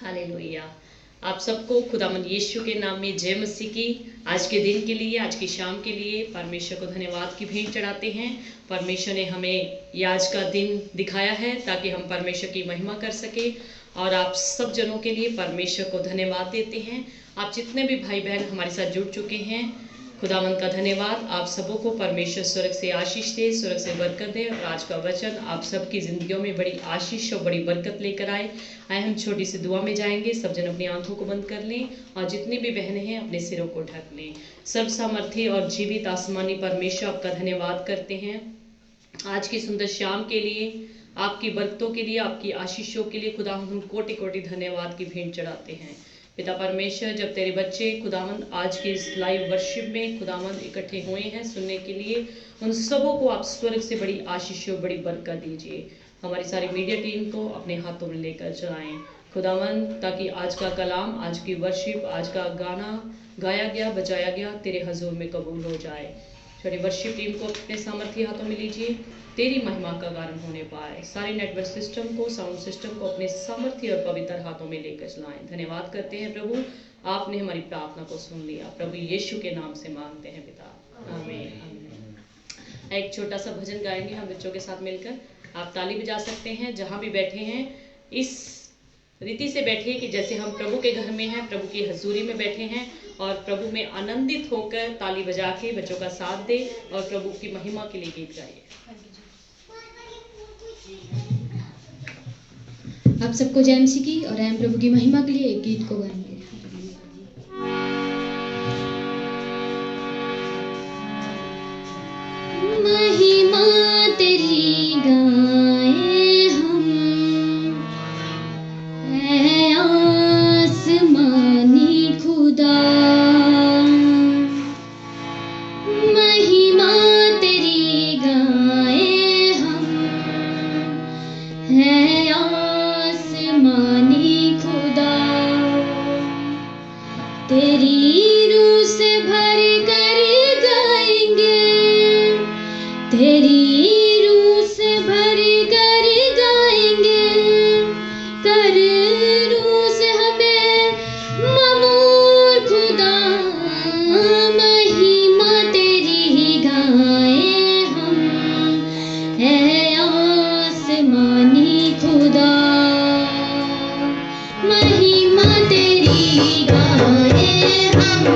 Hallelujah. आप सबको खुदावंद यीशु के नाम में जय मसीह की। आज के दिन के लिए, आज की शाम के लिए परमेश्वर को धन्यवाद की भेंट चढ़ाते हैं। परमेश्वर ने हमें ये आज का दिन दिखाया है ताकि हम परमेश्वर की महिमा कर सके, और आप सब जनों के लिए परमेश्वर को धन्यवाद देते हैं। आप जितने भी भाई बहन हमारे साथ जुड़ चुके हैं, खुदावंद का धन्यवाद। आप सबों को परमेश्वर स्वर्ग से आशीष दे, स्वर्ग से बरकत दे, और आज का वचन आप सबकी जिंदगियों में बड़ी आशीष और बड़ी बरकत लेकर आए। हम छोटी सी दुआ में जाएंगे। सब जन अपनी आंखों को बंद कर लें और जितनी भी बहनें हैं अपने सिरों को ढक लें। सर्व सामर्थी और जीवित आसमानी परमेश्वर, आपका धन्यवाद करते हैं आज की सुंदर शाम के लिए, आपकी बरकतों के लिए, आपकी आशीषों के लिए। खुदा हम कोटि कोटि धन्यवाद की भेंट चढ़ाते हैं। पिता परमेश्वर, जब तेरे बच्चे खुदावंद आज की इस लाइव वर्शिप में खुदावंद इकट्ठे हुए हैं सुनने के लिए, उन सबों को आप स्वर्ग से बड़ी आशीष और बड़ी बरकत दीजिए। हमारी सारी मीडिया टीम को अपने हाथों में लेकर चलाएं खुदावंद, ताकि आज का कलाम, आज की वर्शिप, आज का गाना गाया गया, बजाया गया, तेरे हजूर में कबूल हो जाए। छोटी वर्शिप टीम को अपने सामर्थ्य हाथों में लीजिए, तेरी महिमा का कारण होने पाए। सारे नेटवर्क सिस्टम को, साउंड सिस्टम को अपने सामर्थ्य और पवित्र हाथों में लेकर चलाएं। धन्यवाद करते हैं प्रभु, आपने हमारी प्रार्थना को सुन लिया। प्रभु यीशु के नाम से मांगते हैं पिता, आमीन। एक छोटा सा भजन गाएंगे हम बच्चों के साथ मिलकर। आप ताली बजा सकते हैं जहाँ भी बैठे हैं। इस रीति से बैठिए कि जैसे हम प्रभु के घर में हैं, प्रभु की हजूरी में बैठे हैं, और प्रभु में आनंदित होकर ताली बजा के बच्चों का साथ दे और प्रभु की महिमा के लिए गीत गाइए। आप सबको जय मसीह की, और हम प्रभु की महिमा के लिए एक गीत को गाएंगे। महिमा तेरी गाए हम, ऐ आसमानी खुदा। महिमा तेरी गाए हम, है आसमानी खुदा। तेरी रूह से भर कर गाएंगे, तेरी रूह से भर कर गाएंगे। कर रूह से हमें ममूर खुदा, महिमा तेरी ही गाए हम, है आसमानी खुदा। महिमा तेरी गाए हम,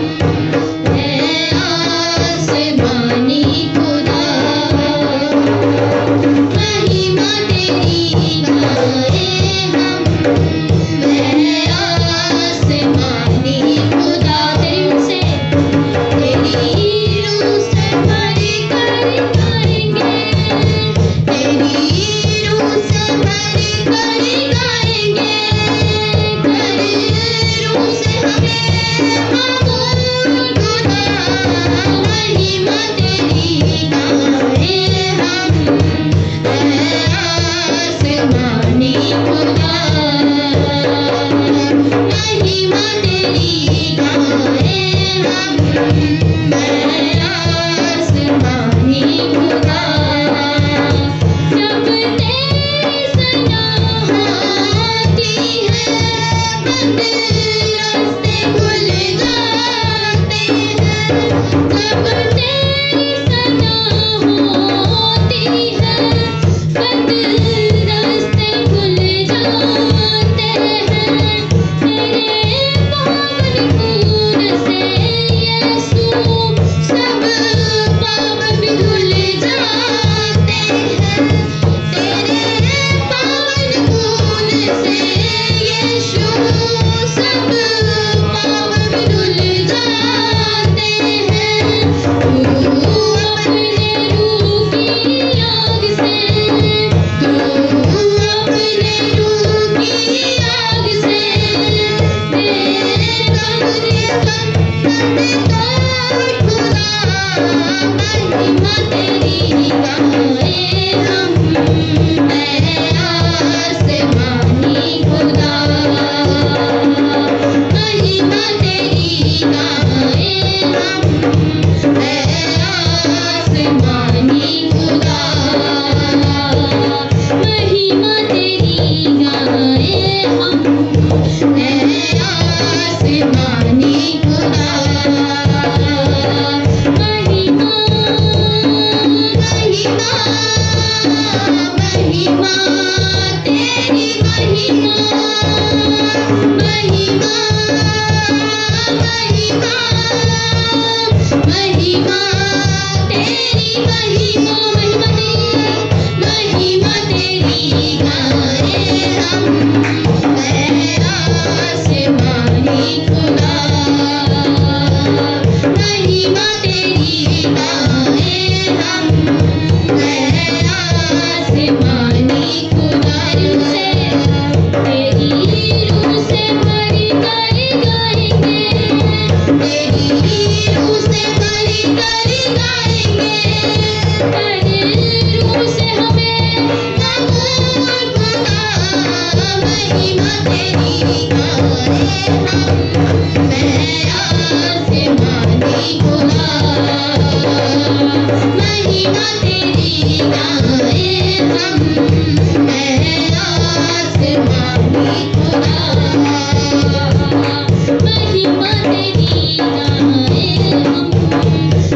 महिमा तेरी गाए हम,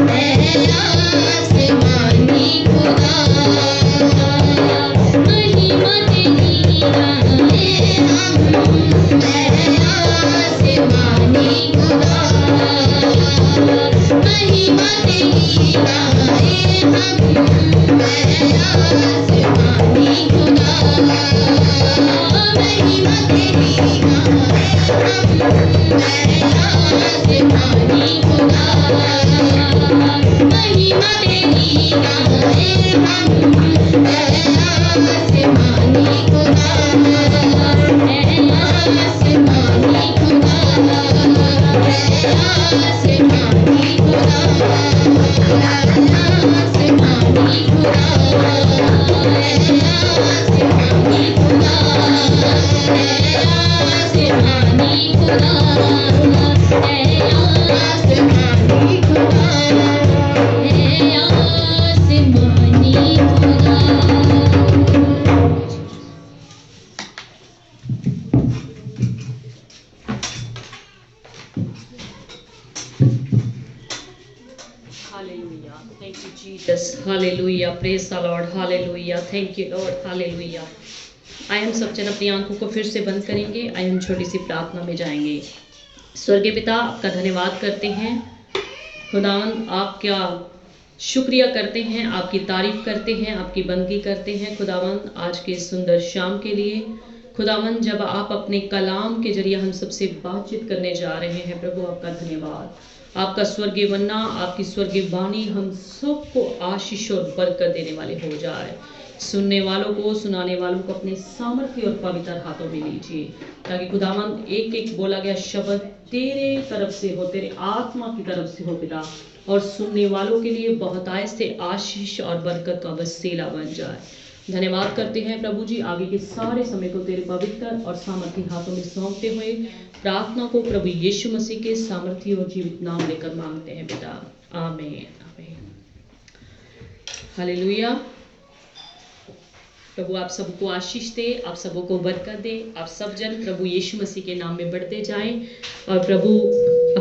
ऐ आसमानी खुदा। महिमा तेरी गाए हम, ऐ आसमानी खुदा। महिमा तेरी गाए हम, ऐ आसमानी खुदा। महिमा तेरी गाए हम, ऐ आसमानी खुदा। महिमा तेरी गाए हम, ऐ आसमानी खुदा। ऐ आसमानी खुदा, ऐ आसमानी खुदा, आसमानी खुदा, आसमानी खुदा, आसमानी खुदा, आसमानी खुदा, आसमानी खुदा। Hallelujah. Thank you, Jesus. Hallelujah. Praise the Lord. Hallelujah. Thank you, Lord. Hallelujah. आइए हम सब जन अपनी आंखों को फिर से बंद करेंगे। आइए हम छोटी सी प्रार्थना में जाएंगे। स्वर्गीय पिता, आपका धन्यवाद करते हैं। खुदावंद, आपका शुक्रिया करते हैं, आपकी तारीफ करते हैं, आपकी बंदगी करते हैं खुदावंद, आज के सुंदर शाम के लिए। खुदावंद, जब आप अपने कलाम के जरिए हम सबसे बातचीत करने जा रहे हैं प्रभु, आपका धन्यवाद। आपका स्वर्गीय मन्ना, आपकी स्वर्गीय वाणी हम सबको आशीष और बरकत देने वाले हो जाए। सुनने वालों को, सुनाने वालों को अपने सामर्थ्य और पवित्र हाथों में लीजिए, ताकि खुदावंद एक एक बोला गया शब्द तेरे तरफ से हो, तेरे आत्मा की तरफ से हो पिता, और सुनने वालों के लिए बहुतायत से आशीष और बरकत का वसीला बन जाए। धन्यवाद करते हैं प्रभु जी, आगे के सारे समय को तेरे पवित्र और सामर्थ्य हाथों में सौंपते हुए प्रार्थना को प्रभु यीशु मसीह के सामर्थ्य और जीवित नाम लेकर मांगते हैं पिता, आमीन आमीन। हालेलुया। प्रभु आप सबको आशीष दे, आप सबों को बरकत दे। आप सब जन प्रभु यीशु मसीह के नाम में बढ़ते जाएं और प्रभु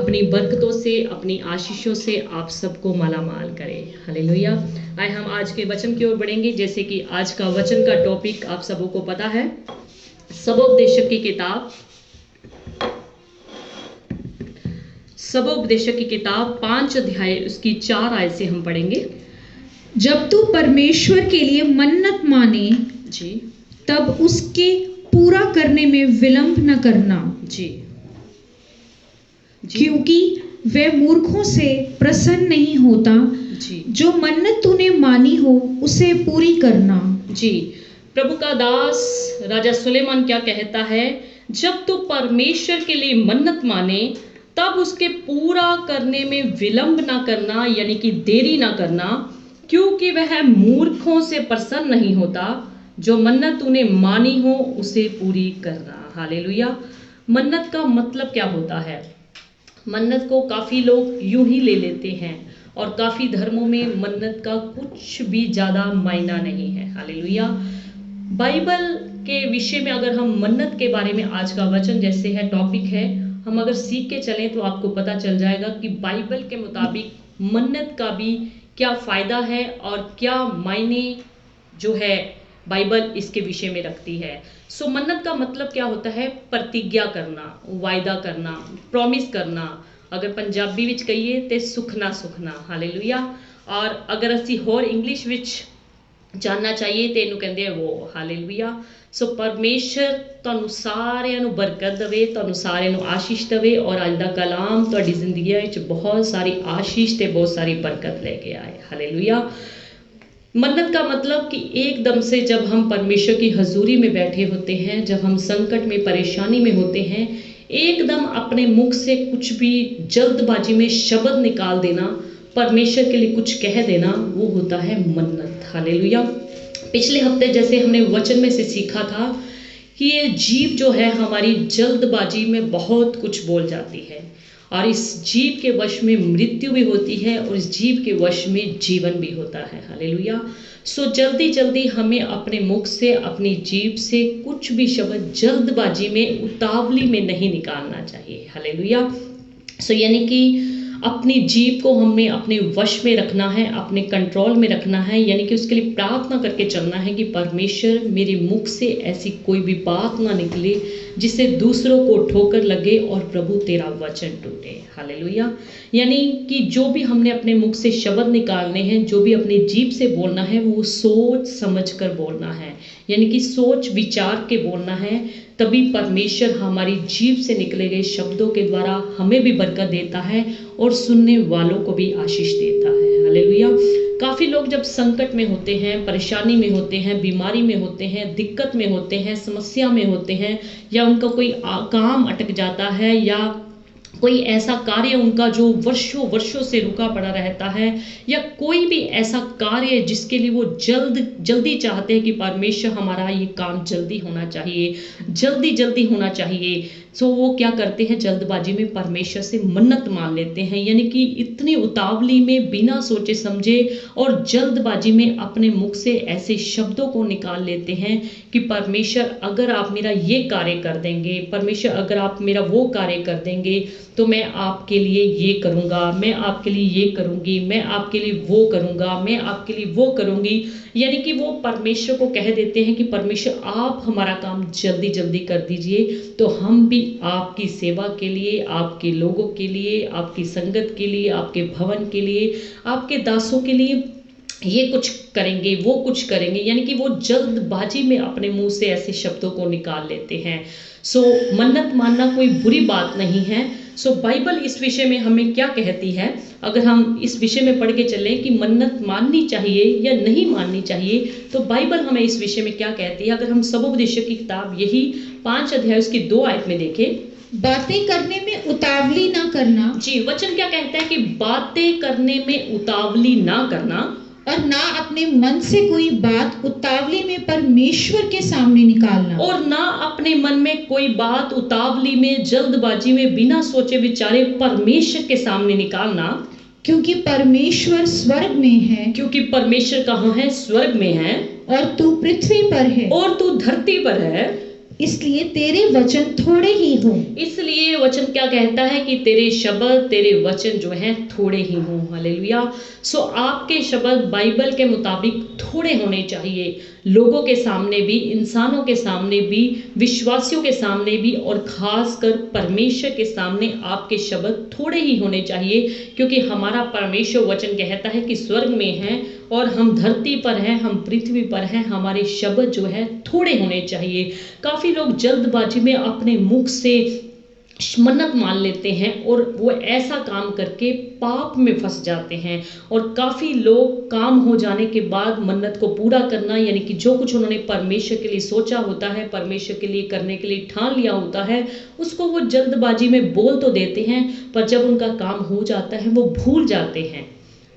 अपनी बरकतों से, अपनी आशीषों से आप सबको मालामाल करे। हालेलुया। आए हम आज के वचन की ओर बढ़ेंगे। जैसे कि आज का वचन का टॉपिक आप सबों को पता है, सबोपदेशक की किताब, सबोपदेशक की किताब 5 अध्याय उसकी 4 आयत से हम पढ़ेंगे। जब तू परमेश्वर के लिए मन्नत माने जी तब उसके पूरा करने में विलंब न करना, जी, जी क्योंकि वह मूर्खों से प्रसन्न नहीं होता। जी जो मन्नत तूने मानी हो उसे पूरी करना। जी। प्रभु का दास राजा सुलेमान क्या कहता है, जब तू परमेश्वर के लिए मन्नत माने तब उसके पूरा करने में विलंब ना करना, यानी कि देरी ना करना, क्योंकि वह मूर्खों से प्रसन्न नहीं होता। जो मन्नत तूने मानी हो उसे पूरी करना। हालेलुया। मन्नत का मतलब क्या होता है? मन्नत को काफ़ी लोग यूं ही ले लेते हैं और काफ़ी धर्मों में मन्नत का कुछ भी ज़्यादा मायना नहीं है। हालेलुया। बाइबल के विषय में अगर हम मन्नत के बारे में आज का वचन जैसे है टॉपिक है, हम अगर सीख के चलें तो आपको पता चल जाएगा कि बाइबल के मुताबिक मन्नत का भी क्या फ़ायदा है और क्या मायने जो है बाइबल इसके विषय में रखती है। सो मन्नत का मतलब क्या होता है? प्रतिज्ञा करना, वायदा करना, प्रॉमिस करना। अगर पंजाबी विच कहिए तो सुखना सुखना। हालेलुया। और अगर असी होर इंग्लिश विच जानना चाहिए तो इनू कहते हैं वो। हालेलुया। सो परमेश्वर तुहानू सारिਆਂ ਨੂੰ बरकत देवे, तुहानू सारिਆਂ ਨੂੰ आशीष देवे और अज दा कलाम तुहाडी जिंदगी विच बहुत सारी आशीष ते बहुत सारी बरकत लेके आए। हालेलुया। मन्नत का मतलब कि एकदम से जब हम परमेश्वर की हजूरी में बैठे होते हैं, जब हम संकट में, परेशानी में होते हैं, एकदम अपने मुख से कुछ भी जल्दबाजी में शब्द निकाल देना, परमेश्वर के लिए कुछ कह देना, वो होता है मन्नत। हालेलुया। पिछले हफ्ते जैसे हमने वचन में से सीखा था कि ये जीभ जो है हमारी जल्दबाजी में बहुत कुछ बोल जाती है और इस जीभ के वश में मृत्यु भी होती है और इस जीभ के वश में जीवन भी होता है। हालेलुया। सो जल्दी जल्दी हमें अपने मुख से, अपनी जीभ से कुछ भी शब्द जल्दबाजी में, उतावली में नहीं निकालना चाहिए। हालेलुया। सो यानी कि अपनी जीभ को हमें अपने वश में रखना है, अपने कंट्रोल में रखना है, यानी कि उसके लिए प्रार्थना करके चलना है कि परमेश्वर मेरे मुख से ऐसी कोई भी बात ना निकले जिससे दूसरों को ठोकर लगे और प्रभु तेरा वचन टूटे। हालेलुया। यानी कि जो भी हमने अपने मुख से शब्द निकालने हैं, जो भी अपनी जीभ से बोलना है, वो सोच समझ कर बोलना है, यानी कि सोच विचार के बोलना है। तभी परमेश्वर हमारी जीभ से निकले गए शब्दों के द्वारा हमें भी बरकत देता है और सुनने वालों को भी आशीष देता है। हालेलुया। काफ़ी लोग जब संकट में होते हैं, परेशानी में होते हैं, बीमारी में होते हैं, दिक्कत में होते हैं, समस्या में होते हैं, या उनका कोई काम अटक जाता है, या कोई ऐसा कार्य उनका जो वर्षों वर्षों से रुका पड़ा रहता है, या कोई भी ऐसा कार्य जिसके लिए वो जल्दी चाहते हैं कि परमेश्वर हमारा ये काम जल्दी होना चाहिए, जल्दी होना चाहिए। सो वो क्या करते हैं, जल्दबाजी में परमेश्वर से मन्नत मान लेते हैं, यानी कि इतनी उतावली में, बिना सोचे समझे और जल्दबाजी में अपने मुख से ऐसे शब्दों को निकाल लेते हैं कि परमेश्वर अगर आप मेरा ये कार्य कर देंगे, परमेश्वर अगर आप मेरा वो कार्य कर देंगे तो मैं आपके लिए ये करूँगा, मैं आपके लिए ये करूँगी, मैं आपके लिए वो करूँगा, मैं आपके लिए वो करूँगी। यानी कि वो परमेश्वर को कह देते हैं कि परमेश्वर आप हमारा काम जल्दी कर दीजिए, तो हम भी आपकी सेवा के लिए, आपके लोगों के लिए, आपकी संगत के लिए, आपके भवन के लिए, आपके दासों के लिए ये कुछ करेंगे, वो कुछ करेंगे। यानी कि वो जल्दबाजी में अपने मुंह से ऐसे शब्दों को निकाल लेते हैं। सो मन्नत मानना कोई बुरी बात नहीं है। सो बाइबल इस विषय में हमें क्या कहती है, अगर हम इस विषय में पढ़ के चलें कि मन्नत माननी चाहिए या नहीं माननी चाहिए, तो बाइबल हमें इस विषय में क्या कहती है। अगर हम सबोपदेशक की किताब यही 5 अध्याय उसकी 2 आयत में देखें, बातें करने में उतावली ना करना। जी, वचन क्या कहता है कि बातें करने में उतावली ना करना, और ना अपने मन से कोई बात उतावली में परमेश्वर के सामने निकालना। और ना अपने मन में कोई बात उतावली में, जल्दबाजी में, बिना सोचे विचारे परमेश्वर के सामने निकालना। क्योंकि परमेश्वर स्वर्ग में है, क्योंकि परमेश्वर कहाँ है, स्वर्ग में है, और तू पृथ्वी पर है, और तू धरती पर है, इसलिए तेरे वचन थोड़े ही हो। इसलिए वचन क्या कहता है कि तेरे शब्द, तेरे वचन जो हैं थोड़े ही हों। हालेलुया। सो आपके शब्द बाइबल के मुताबिक थोड़े होने चाहिए, लोगों के सामने भी, इंसानों के सामने भी, विश्वासियों के सामने भी, और खासकर परमेश्वर के सामने आपके शब्द थोड़े ही होने चाहिए। क्योंकि हमारा परमेश्वर वचन कहता है कि स्वर्ग में है और हम धरती पर हैं, हम पृथ्वी पर हैं, हमारे शब्द जो है थोड़े होने चाहिए। काफ़ी लोग जल्दबाजी में अपने मुख से मन्नत मान लेते हैं और वो ऐसा काम करके पाप में फंस जाते हैं। और काफ़ी लोग काम हो जाने के बाद मन्नत को पूरा करना, यानी कि जो कुछ उन्होंने परमेश्वर के लिए सोचा होता है, परमेश्वर के लिए करने के लिए ठान लिया होता है, उसको वो जल्दबाजी में बोल तो देते हैं, पर जब उनका काम हो जाता है वो भूल जाते हैं।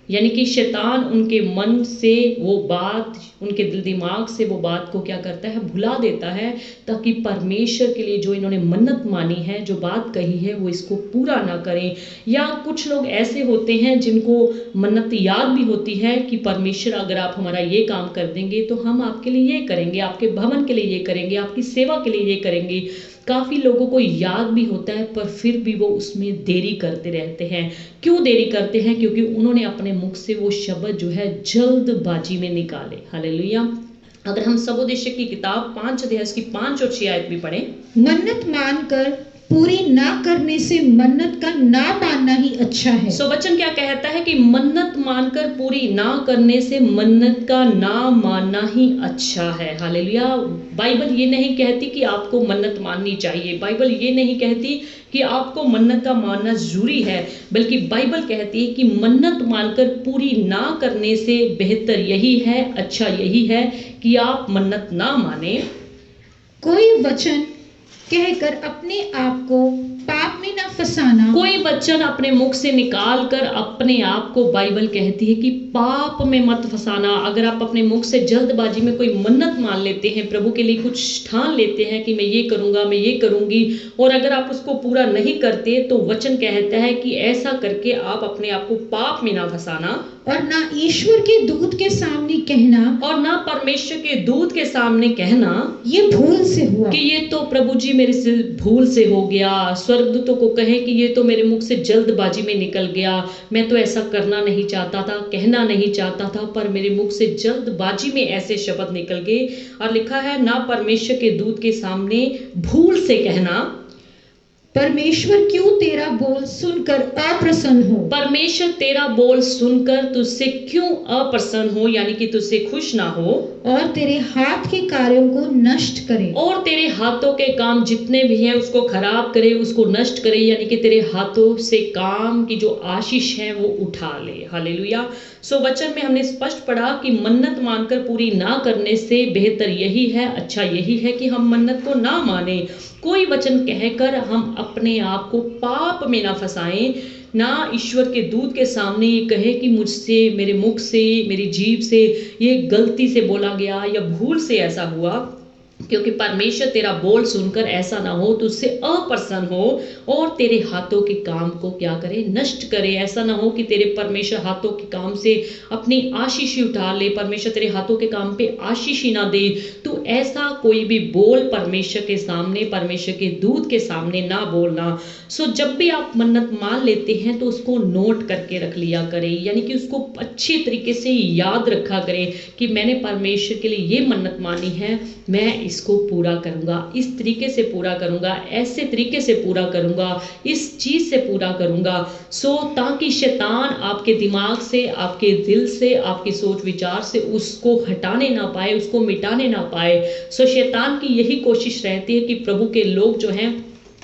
यानी कि शैतान उनके मन से वो बात, उनके दिल दिमाग से वो बात को क्या करता है, भुला देता है, ताकि परमेश्वर के लिए जो इन्होंने मन्नत मानी है, जो बात कही है, वो इसको पूरा ना करें। या कुछ लोग ऐसे होते हैं जिनको मन्नत याद भी होती है कि परमेश्वर अगर आप हमारा ये काम कर देंगे तो हम आपके लिए ये करेंगे, आपके भवन के लिए ये करेंगे, आपकी सेवा के लिए ये करेंगे। काफ़ी लोगों को याद भी होता है, पर फिर भी वो उसमें देरी करते रहते हैं। क्यों देरी करते हैं? क्योंकि उन्होंने अपने मुख से वो शब्द जो है जल्दबाजी में निकाले। हालेलुया। अगर हम सबोपदेशक की किताब 5 अध्याय की 5 और 6 आयत भी पढ़ें, मन्नत मानकर पूरी ना करने से मन्नत का ना मानना ही अच्छा है। सो वचन क्या कहता है कि मन्नत मानकर पूरी ना करने से मन्नत का ना मानना ही अच्छा है। हालेलुया। बाइबल ये नहीं कहती कि आपको मन्नत माननी चाहिए, बाइबल ये नहीं कहती कि आपको मन्नत का मानना जरूरी है, बल्कि बाइबल कहती है कि मन्नत मानकर पूरी ना करने से बेहतर यही है, अच्छा यही है कि आप मन्नत ना माने। कोई वचन कहकर अपने आप को पाप में ना फंसाना। कोई वचन अपने मुख से निकाल कर अपने आप को, बाइबल कहती है कि पाप में मत फंसाना। अगर आप अपने मुख से जल्दबाजी में कोई मन्नत मान लेते हैं, प्रभु के लिए कुछ ठान लेते हैं कि मैं ये करूंगा, मैं ये करूंगी, और अगर आप उसको पूरा नहीं करते, तो वचन कहता है कि ऐसा करके आप अपने आप को पाप में ना फंसाना। और ना ईश्वर के दूत के सामने कहना, और ना परमेश्वर के दूत के सामने कहना ये भूल से हुआ। कि ये तो प्रभु जी मेरे से भूल से हो गया। स्वर्गदूतों को कहे कि ये तो मेरे मुख से जल्दबाजी में निकल गया, मैं तो ऐसा करना नहीं चाहता था, कहना नहीं चाहता था, पर मेरे मुख से जल्दबाजी में ऐसे शब्द निकल गए। और लिखा है ना परमेश्वर के दूत के सामने भूल से कहना। परमेश्वर क्यों तेरा बोल सुनकर अप्रसन्न हो, परमेश्वर तेरा बोल सुनकर तुझसे क्यों अप्रसन्न हो, यानी कि तुझसे खुश ना हो, और तेरे हाथ के कार्यों को नष्ट करे। और तेरे हाथों के काम जितने भी हैं उसको खराब करे, उसको नष्ट करे, यानी कि तेरे हाथों से काम की जो आशीष है वो उठा ले। हालेलुया। सो वचन में हमने स्पष्ट पढ़ा कि मन्नत मानकर पूरी ना करने से बेहतर यही है, अच्छा यही है कि हम मन्नत को ना माने। कोई वचन कहकर हम अपने आप को पाप में ना फंसाएं, ना ईश्वर के दूत के सामने ये कहे कि मुझसे, मेरे मुख से, मेरी जीभ से ये गलती से बोला गया या भूल से ऐसा हुआ। क्योंकि परमेश्वर तेरा बोल सुनकर ऐसा ना हो, तुझसे अप्रसन्न हो और तेरे हाथों के काम को क्या करे, नष्ट करे। ऐसा ना हो कि तेरे परमेश्वर हाथों के काम से अपनी आशीष ही उठा ले, परमेश्वर तेरे हाथों के काम पे आशीष ही ना दे। तो ऐसा कोई भी बोल परमेश्वर के सामने, परमेश्वर के दूत के सामने ना बोलना। सो जब भी आप मन्नत मान लेते हैं तो उसको नोट करके रख लिया करें, यानी कि उसको अच्छी तरीके से याद रखा करें कि मैंने परमेश्वर के लिए ये मन्नत मानी है, मैं इसको पूरा करूंगा, इस तरीके से पूरा करूंगा, ऐसे तरीके से पूरा करूंगा, इस चीज से पूरा करूंगा। सो ताकि शैतान आपके दिमाग से, आपके दिल से, आपकी सोच विचार से उसको हटाने ना पाए, उसको मिटाने ना पाए। सो शैतान की यही कोशिश रहती है कि प्रभु के लोग जो हैं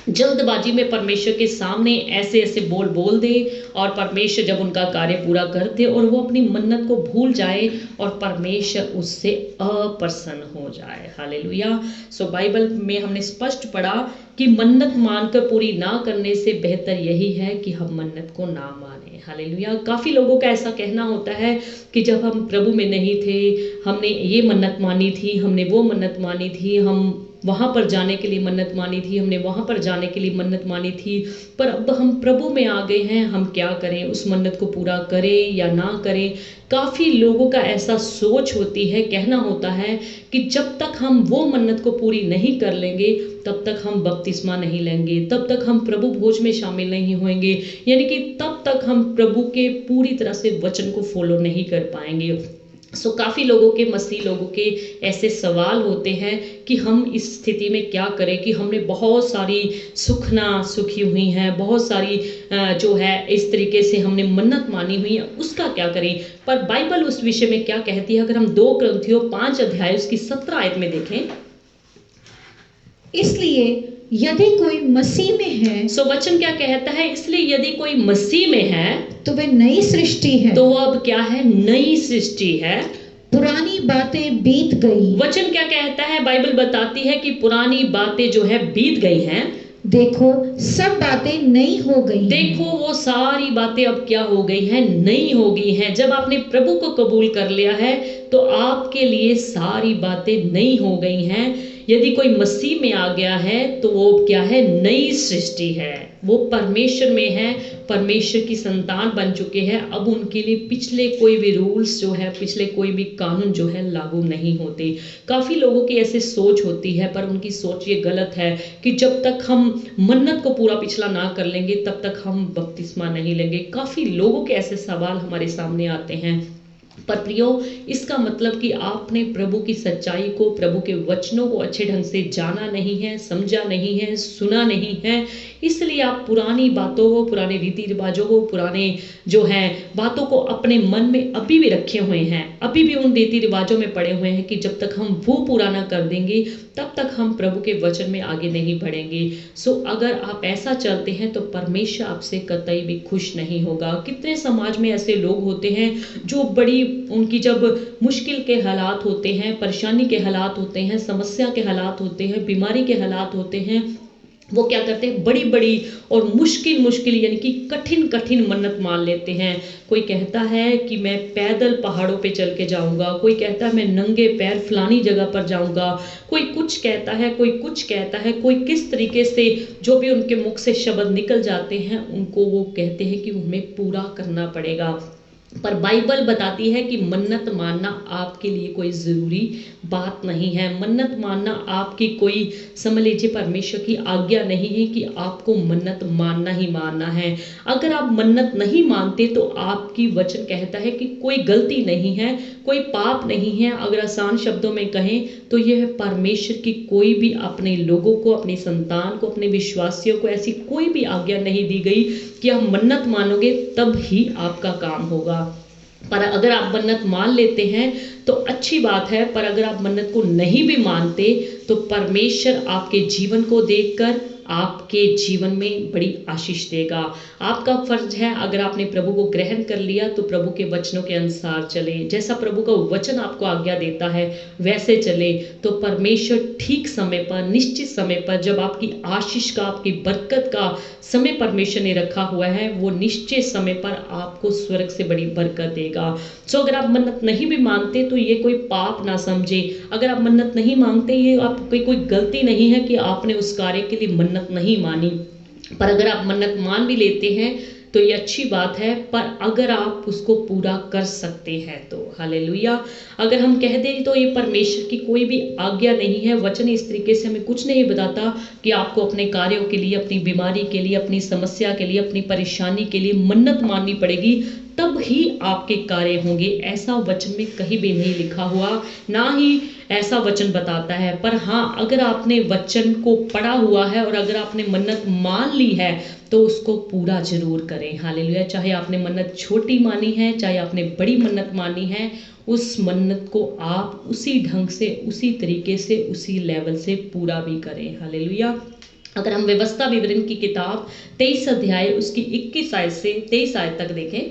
जल्दबाजी में परमेश्वर के सामने ऐसे ऐसे बोल बोल दे, और परमेश्वर जब उनका कार्य पूरा कर दे और वो अपनी मन्नत को भूल जाए और परमेश्वर उससे अप्रसन्न हो जाए। हालेलुया। सो बाइबल में हमने स्पष्ट पढ़ा कि मन्नत मानकर पूरी ना करने से बेहतर यही है कि हम मन्नत को ना माने। हालेलुया। काफ़ी लोगों का ऐसा कहना होता है कि जब हम प्रभु में नहीं थे, हमने ये मन्नत मानी थी, हमने वो मन्नत मानी थी, हम वहाँ पर जाने के लिए मन्नत मानी थी, हमने वहाँ पर जाने के लिए मन्नत मानी थी, पर अब हम प्रभु में आ गए हैं, हम क्या करें, उस मन्नत को पूरा करें या ना करें। काफ़ी लोगों का ऐसा सोच होती है, कहना होता है कि जब तक हम वो मन्नत को पूरी नहीं कर लेंगे तब तक हम बपतिस्मा नहीं लेंगे, तब तक हम प्रभु भोज में शामिल नहीं होंगे, यानी कि तब तक हम प्रभु के पूरी तरह से वचन को फॉलो नहीं कर पाएंगे। सो काफ़ी लोगों के, मसीह लोगों के ऐसे सवाल होते हैं कि हम इस स्थिति में क्या करें कि हमने बहुत सारी सुखना सुखी हुई हैं, बहुत सारी जो है इस तरीके से हमने मन्नत मानी हुई है, उसका क्या करें। पर बाइबल उस विषय में क्या कहती है, अगर हम 2 कुरिन्थियों 5 अध्याय उसकी 17 आयत में देखें, इसलिए यदि कोई मसीह में है, सो वचन क्या कहता है, इसलिए यदि कोई मसीह में है तो वह नई सृष्टि है, तो वह अब क्या है, नई सृष्टि है, पुरानी बातें बीत गई। वचन क्या कहता है, बाइबल बताती है कि पुरानी बातें जो है बीत गई हैं, देखो सब बातें नई हो गई। देखो वो सारी बातें अब क्या हो गई हैं, नई हो गई हैं। जब आपने प्रभु को कबूल कर लिया है तो आपके लिए सारी बातें नई हो गई हैं। यदि कोई मसीह में आ गया है तो वो क्या है, नई सृष्टि है, वो परमेश्वर में है, परमेश्वर की संतान बन चुके हैं। अब उनके लिए पिछले कोई भी रूल्स जो है, पिछले कोई भी कानून जो है लागू नहीं होते। काफ़ी लोगों की ऐसे सोच होती है, पर उनकी सोच ये गलत है कि जब तक हम मन्नत को पूरा पिछला ना कर लेंगे तब तक हम बपतिस्मा नहीं लेंगे। काफ़ी लोगों के ऐसे सवाल हमारे सामने आते हैं। पर प्रियो, इसका मतलब कि आपने प्रभु की सच्चाई को, प्रभु के वचनों को अच्छे ढंग से जाना नहीं है, समझा नहीं है, सुना नहीं है, इसलिए आप पुरानी बातों को, पुराने रीति रिवाजों को, पुराने जो हैं बातों को अपने मन में अभी भी रखे हुए हैं, अभी भी उन रीति रिवाजों में पड़े हुए हैं कि जब तक हम वो पूरा ना कर देंगे तब तक हम प्रभु के वचन में आगे नहीं बढ़ेंगे। सो अगर आप ऐसा चलते हैं तो परमेश्वर आपसे कतई भी खुश नहीं होगा। कितने समाज में ऐसे लोग होते हैं जो बड़ी, उनकी जब मुश्किल के हालात होते हैं, परेशानी के हालात होते हैं, समस्या के हालात होते हैं, बीमारी के हालात होते हैं, वो क्या करते हैं, बड़ी बड़ी और मुश्किल यानी कि कठिन मन्नत मान लेते हैं। कोई कहता है कि मैं पैदल पहाड़ों पे चल के जाऊंगा, कोई कहता है मैं नंगे पैर फलानी जगह पर जाऊंगा, कोई कुछ कहता है, कोई कुछ कहता है, कोई किस तरीके से जो भी उनके मुख से शब्द निकल जाते हैं उनको वो कहते हैं कि हमें पूरा करना पड़ेगा। पर बाइबल बताती है कि मन्नत मानना आपके लिए कोई ज़रूरी बात नहीं है। मन्नत मानना आपकी कोई, समझ लीजिए, परमेश्वर की आज्ञा नहीं है कि आपको मन्नत मानना ही मानना है। अगर आप मन्नत नहीं मानते तो आपकी वचन कहता है कि कोई गलती नहीं है, कोई पाप नहीं है। अगर आसान शब्दों में कहें तो यह परमेश्वर की कोई भी अपने लोगों को, अपनी संतान को, अपने विश्वासियों को ऐसी कोई भी आज्ञा नहीं दी गई कि आप मन्नत मानोगे तब ही आपका काम होगा। पर अगर आप मन्नत मान लेते हैं तो अच्छी बात है, पर अगर आप मन्नत को नहीं भी मानते तो परमेश्वर आपके जीवन को देखकर आपके जीवन में बड़ी आशीष देगा। आपका फर्ज है, अगर आपने प्रभु को ग्रहण कर लिया तो प्रभु के वचनों के अनुसार चले। जैसा प्रभु का वचन आपको आज्ञा देता है वैसे चले तो परमेश्वर ठीक समय पर, निश्चित समय पर, जब आपकी आशीष का, आपकी बरकत का समय परमेश्वर ने रखा हुआ है, वो निश्चित समय पर आपको स्वर्ग से बड़ी बरकत देगा। सो अगर आप मन्नत नहीं भी मानते तो ये कोई पाप ना समझे। अगर आप मन्नत नहीं मांगते, ये आपकी कोई गलती नहीं है कि आपने उस कार्य के लिए मन्नत नहीं मानी। पर अगर आप मन्नत मान भी लेते हैं तो ये अच्छी बात है, पर अगर आप उसको पूरा कर सकते हैं तो हालेलुया। अगर हम कह दें तो ये परमेश्वर की कोई भी आज्ञा नहीं है। वचन इस तरीके से हमें कुछ नहीं बताता कि आपको अपने कार्यों के लिए, अपनी बीमारी के लिए, अपनी समस्या के लिए, अपनी परेशानी के लिए मन्नत माननी पड़ेगी तब ही आपके कार्य होंगे। ऐसा वचन में कहीं भी नहीं लिखा हुआ, ना ही ऐसा वचन बताता है। पर हाँ, अगर आपने वचन को पढ़ा हुआ है और अगर आपने मन्नत मान ली है तो उसको पूरा जरूर करें। हालेलुया। चाहे आपने मन्नत छोटी मानी है, चाहे आपने बड़ी मन्नत मानी है, उस मन्नत को आप उसी ढंग से, उसी तरीके से, उसी लेवल से पूरा भी करें। हालेलुया। अगर हम व्यवस्था विवरण की किताब 23 अध्याय उसकी 21 आयत से 23 आयत तक देखें।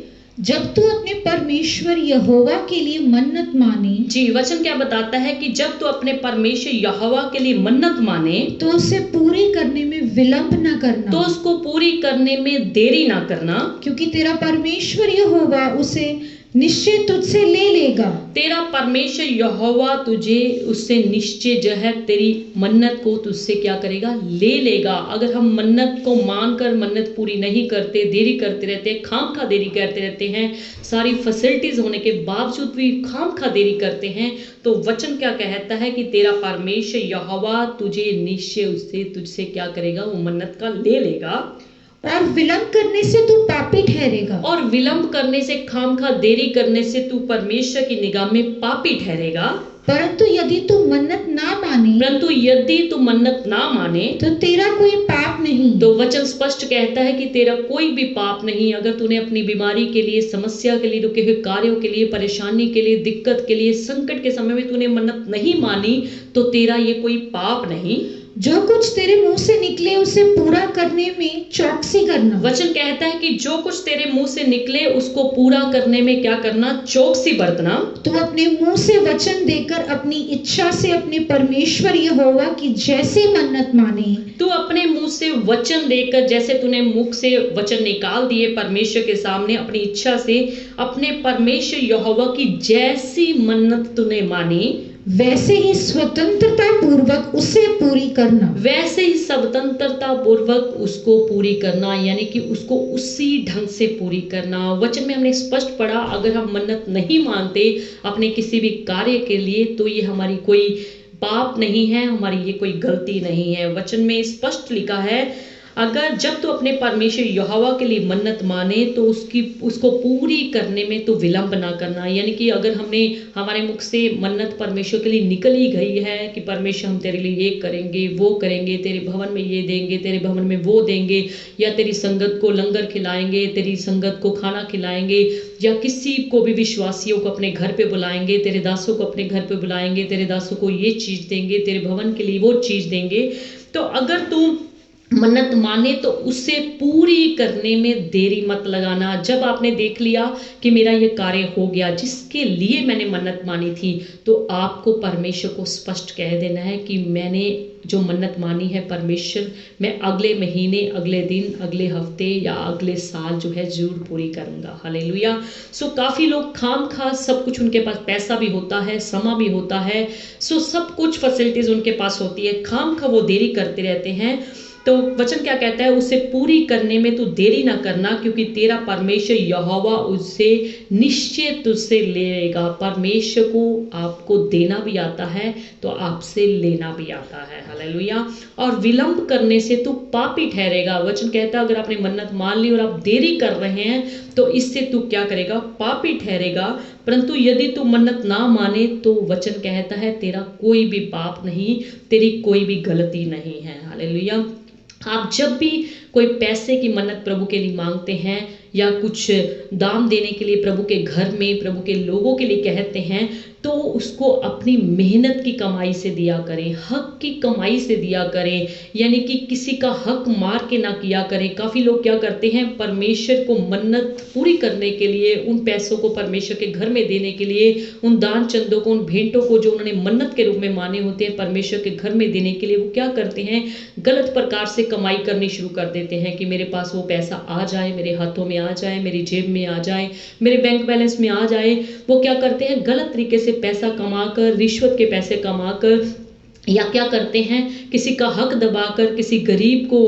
जब तू अपने परमेश्वर यहोवा के लिए मन्नत माने, जी, वचन क्या बताता है कि जब तू अपने परमेश्वर यहोवा के लिए मन्नत माने तो उसे पूरी करने में विलंब न करना, तो उसको पूरी करने में देरी ना करना, क्योंकि तेरा परमेश्वर यहोवा उसे निश्चय तुझसे ले लेगा। तेरा परमेश्वर यहोवा तुझे उससे निश्चय जो है तेरी मन्नत को तुझसे क्या करेगा, ले लेगा। अगर हम मन्नत को मानकर मन्नत पूरी नहीं करते, देरी करते रहते, खामखा देरी करते रहते हैं, सारी फैसिलिटीज होने के बावजूद भी खामखा देरी करते हैं, तो वचन क्या कहता है कि तेरा परमेश्वर यहोवा तुझे निश्चय उससे तुझसे क्या करेगा, वो मन्नत का ले लेगा। और विलंब करने से तू पापी ठहरेगा, और विलंब करने से, खामखा देरी करने से तू परमेश्वर की निगाह में पापी ठहरेगा। परंतु यदि तू मन्नत ना माने, परंतु यदि तू मन्नत ना माने तो तेरा कोई पाप नहीं। तो वचन स्पष्ट कहता है कि तेरा कोई भी पाप नहीं। अगर तूने अपनी बीमारी के लिए, समस्या के लिए, रुके हुए कार्यों के लिए, परेशानी के लिए, दिक्कत के लिए, संकट के समय में तूने मन्नत नहीं मानी तो तेरा ये कोई पाप नहीं। जो कुछ तेरे मुंह से निकले उसे पूरा करने में चौकसी करना। वचन कहता है कि जो कुछ तेरे मुंह से निकले उसको पूरा करने में क्या करना, चौकसी बरतना। तू अपने मुंह से वचन देकर अपनी इच्छा से अपने परमेश्वर यहोवा की जैसी मन्नत माने। तू अपने मुंह से वचन देकर, जैसे तूने मुख से वचन निकाल दिए परमेश्वर के सामने अपनी इच्छा से, अपने परमेश्वर यहोवा की जैसी मन्नत तूने मानी, वैसे ही स्वतंत्रता पूर्वक उसे पूरी करना। वैसे ही स्वतंत्रता पूर्वक उसको पूरी करना, यानी कि उसको उसी ढंग से पूरी करना। वचन में हमने स्पष्ट पढ़ा, अगर हम मन्नत नहीं मानते अपने किसी भी कार्य के लिए तो ये हमारी कोई पाप नहीं है, हमारी ये कोई गलती नहीं है। वचन में स्पष्ट लिखा है, अगर जब तो अपने परमेश्वर यहोवा के लिए मन्नत माने तो उसको पूरी करने में तो विलंब ना करना। यानी कि अगर हमारे मुख से मन्नत परमेश्वर के लिए निकल ही गई है कि परमेश्वर हम तेरे लिए ये करेंगे, वो करेंगे, तेरे भवन में ये देंगे, तेरे भवन में वो देंगे, या तेरी संगत को लंगर खिलाएंगे, तेरी संगत को खाना खिलाएंगे, या किसी को भी विश्वासियों को अपने घर पे बुलाएंगे, तेरे दासों को अपने घर पे बुलाएंगे, तेरे दासों को ये चीज देंगे, तेरे भवन के लिए वो चीज देंगे, तो अगर तू मन्नत माने तो उसे पूरी करने में देरी मत लगाना। जब आपने देख लिया कि मेरा ये कार्य हो गया जिसके लिए मैंने मन्नत मानी थी, तो आपको परमेश्वर को स्पष्ट कह देना है कि मैंने जो मन्नत मानी है परमेश्वर, मैं अगले महीने, अगले दिन, अगले हफ्ते या अगले साल जो है जरूर पूरी करूंगा। हालेलुया। सो काफ़ी लोग खामखा, सब कुछ उनके पास पैसा भी होता है, समय भी होता है, सो सब कुछ फैसिलिटीज उनके पास होती है, खामखा वो देरी करते रहते हैं। तो वचन क्या कहता है, उसे पूरी करने में तू देरी ना करना, क्योंकि तेरा परमेश्वर यहोवा उससे निश्चय तुझसे लेगा। परमेश्वर को आपको देना भी आता है तो आपसे लेना भी आता है। हालेलुया। और विलंब करने से तू पापी ठहरेगा। वचन कहता है अगर आपने मन्नत मान ली और आप देरी कर रहे हैं तो इससे तू क्या करेगा, पापी ठहरेगा। परंतु यदि तू मन्नत ना माने तो वचन कहता है तेरा कोई भी पाप नहीं, तेरी कोई भी गलती नहीं है। हालेलुया। आप जब भी कोई पैसे की मन्नत प्रभु के लिए मांगते हैं या कुछ दान देने के लिए प्रभु के घर में प्रभु के लोगों के लिए कहते हैं, तो उसको अपनी मेहनत की कमाई से दिया करें, हक की कमाई से दिया करें, यानी कि किसी का हक मार के ना किया करें। काफ़ी लोग क्या करते हैं, परमेश्वर को मन्नत पूरी करने के लिए, उन पैसों को परमेश्वर के घर में देने के लिए, उन दान चंदों को, उन भेंटों को जो उन्होंने मन्नत के रूप में माने होते हैं परमेश्वर के घर में देने के लिए, वो क्या करते हैं, गलत प्रकार से कमाई करनी शुरू कर देते हैं कि मेरे पास वो पैसा आ जाए, मेरे हाथों में आ जाए, मेरी जेब में आ जाए, मेरे बैंक बैलेंस में आ जाए। वो क्या करते हैं, गलत तरीके से पैसा कमाकर, रिश्वत के पैसे कमाकर, या क्या करते हैं, किसी का हक दबाकर, किसी गरीब को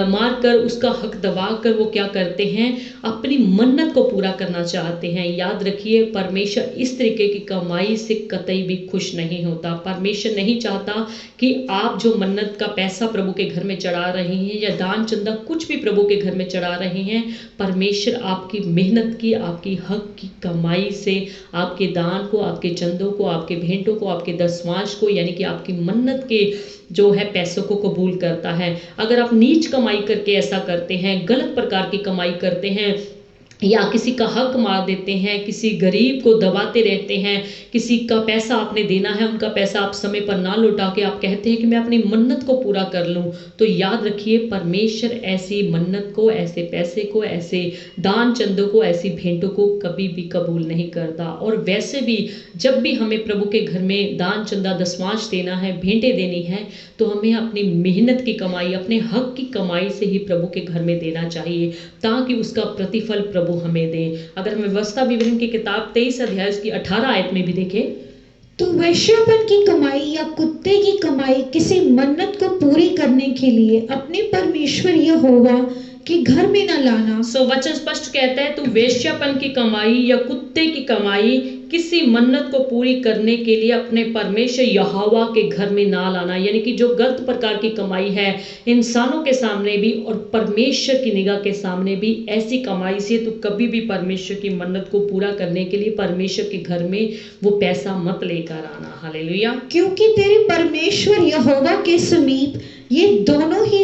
मारकर उसका हक दबाकर वो क्या करते हैं, अपनी मन्नत को पूरा करना चाहते हैं। याद रखिए, परमेश्वर इस तरीके की कमाई से कतई भी खुश नहीं होता। परमेश्वर नहीं चाहता कि आप जो मन्नत का पैसा प्रभु के घर में चढ़ा रहे हैं या दान चंदा कुछ भी प्रभु के घर में चढ़ा रहे हैं, परमेश्वर आपकी मेहनत की, आपकी हक की कमाई से आपके दान को, आपके चंदों को, आपके भेंटों को, आपके दसवांश को, यानी कि आपकी मन्नत के जो है पैसों को कबूल करता है। अगर आप नीच कमाई करके ऐसा करते हैं, गलत प्रकार की कमाई करते हैं, या किसी का हक मार देते हैं, किसी गरीब को दबाते रहते हैं, किसी का पैसा आपने देना है, उनका पैसा आप समय पर ना लौटा के आप कहते हैं कि मैं अपनी मन्नत को पूरा कर लूं, तो याद रखिए परमेश्वर ऐसी मन्नत को, ऐसे पैसे को, ऐसे दान चंदों को, ऐसी भेंटों को कभी भी कबूल नहीं करता। और वैसे भी जब भी हमें प्रभु के घर में दान चंदा दसवांश देना है, भेंटें देनी है, तो हमें अपनी मेहनत की कमाई, अपने हक की कमाई से ही प्रभु के घर में देना चाहिए, ताकि उसका प्रतिफल प्रभु हमें दे। अगर हम व्यवस्था विवरण की किताब 23 अध्याय की 18 आयत में भी देखें, तो वैश्यपन की कमाई या कुत्ते की कमाई किसी मन्नत को पूरी करने के लिए अपने परमेश्वर यहोवा के घर में न लाना। वचन स्पष्ट कहता है, तू वेश्यापन की कमाई या कुत्ते की कमाई किसी मन्नत को पूरी करने के लिए अपने परमेश्वर यहोवा के घर में ना लाना। यानी कि जो गलत प्रकार की कमाई है, इंसानों के सामने भी और परमेश्वर की निगाह के सामने भी, ऐसी कमाई से तू कभी भी परमेश्वर की मन्नत को पूरा करने के लिए परमेश्वर के घर में वो पैसा मत लेकर आना। हालेलुया। क्योंकि तेरे परमेश्वर यहोवा के समीप ये दोनों ही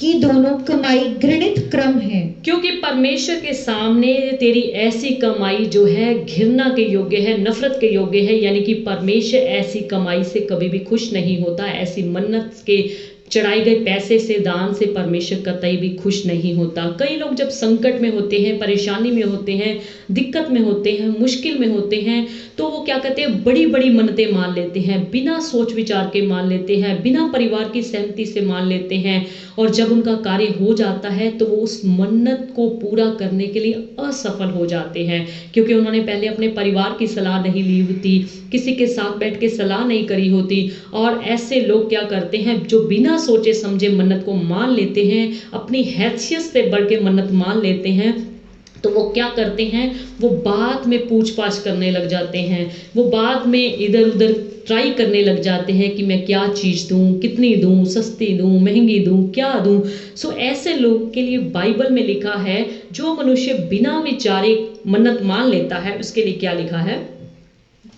की दोनों कमाई घृणित क्रम है। क्योंकि परमेश्वर के सामने तेरी ऐसी कमाई जो है घृणा के योग्य है, नफरत के योग्य है। यानी कि परमेश्वर ऐसी कमाई से कभी भी खुश नहीं होता। ऐसी मन्नत के चढ़ाए गए पैसे से, दान से परमेश्वर कतई भी खुश नहीं होता। कई लोग जब संकट में होते हैं, परेशानी में होते हैं, दिक्कत में होते हैं, मुश्किल में होते हैं, तो वो क्या कहते हैं, बड़ी बड़ी मन्नतें मान लेते हैं, बिना सोच विचार के मान लेते हैं, बिना परिवार की सहमति से मान लेते हैं। और जब उनका कार्य हो जाता है तो वो उस मन्नत को पूरा करने के लिए असफल हो जाते हैं, क्योंकि उन्होंने पहले अपने परिवार की सलाह नहीं ली होती, किसी के साथ बैठ के सलाह नहीं करी होती। और ऐसे लोग क्या करते हैं, जो बिना सोचे समझे मन्नत को मान लेते हैं, अपनी हैसियत से बढ़ के मन्नत मान लेते हैं, तो वो क्या करते हैं, वो बाद में पूछ पाछ करने लग जाते हैं, वो बाद में इधर उधर ट्राई करने लग जाते हैं कि मैं क्या चीज़ दूं, कितनी दूं, सस्ती दूं, महंगी दूं, क्या दूं। ऐसे लोग के लिए बाइबल में लिखा है, जो मनुष्य बिना विचारे मन्नत मान लेता है उसके लिए क्या लिखा है,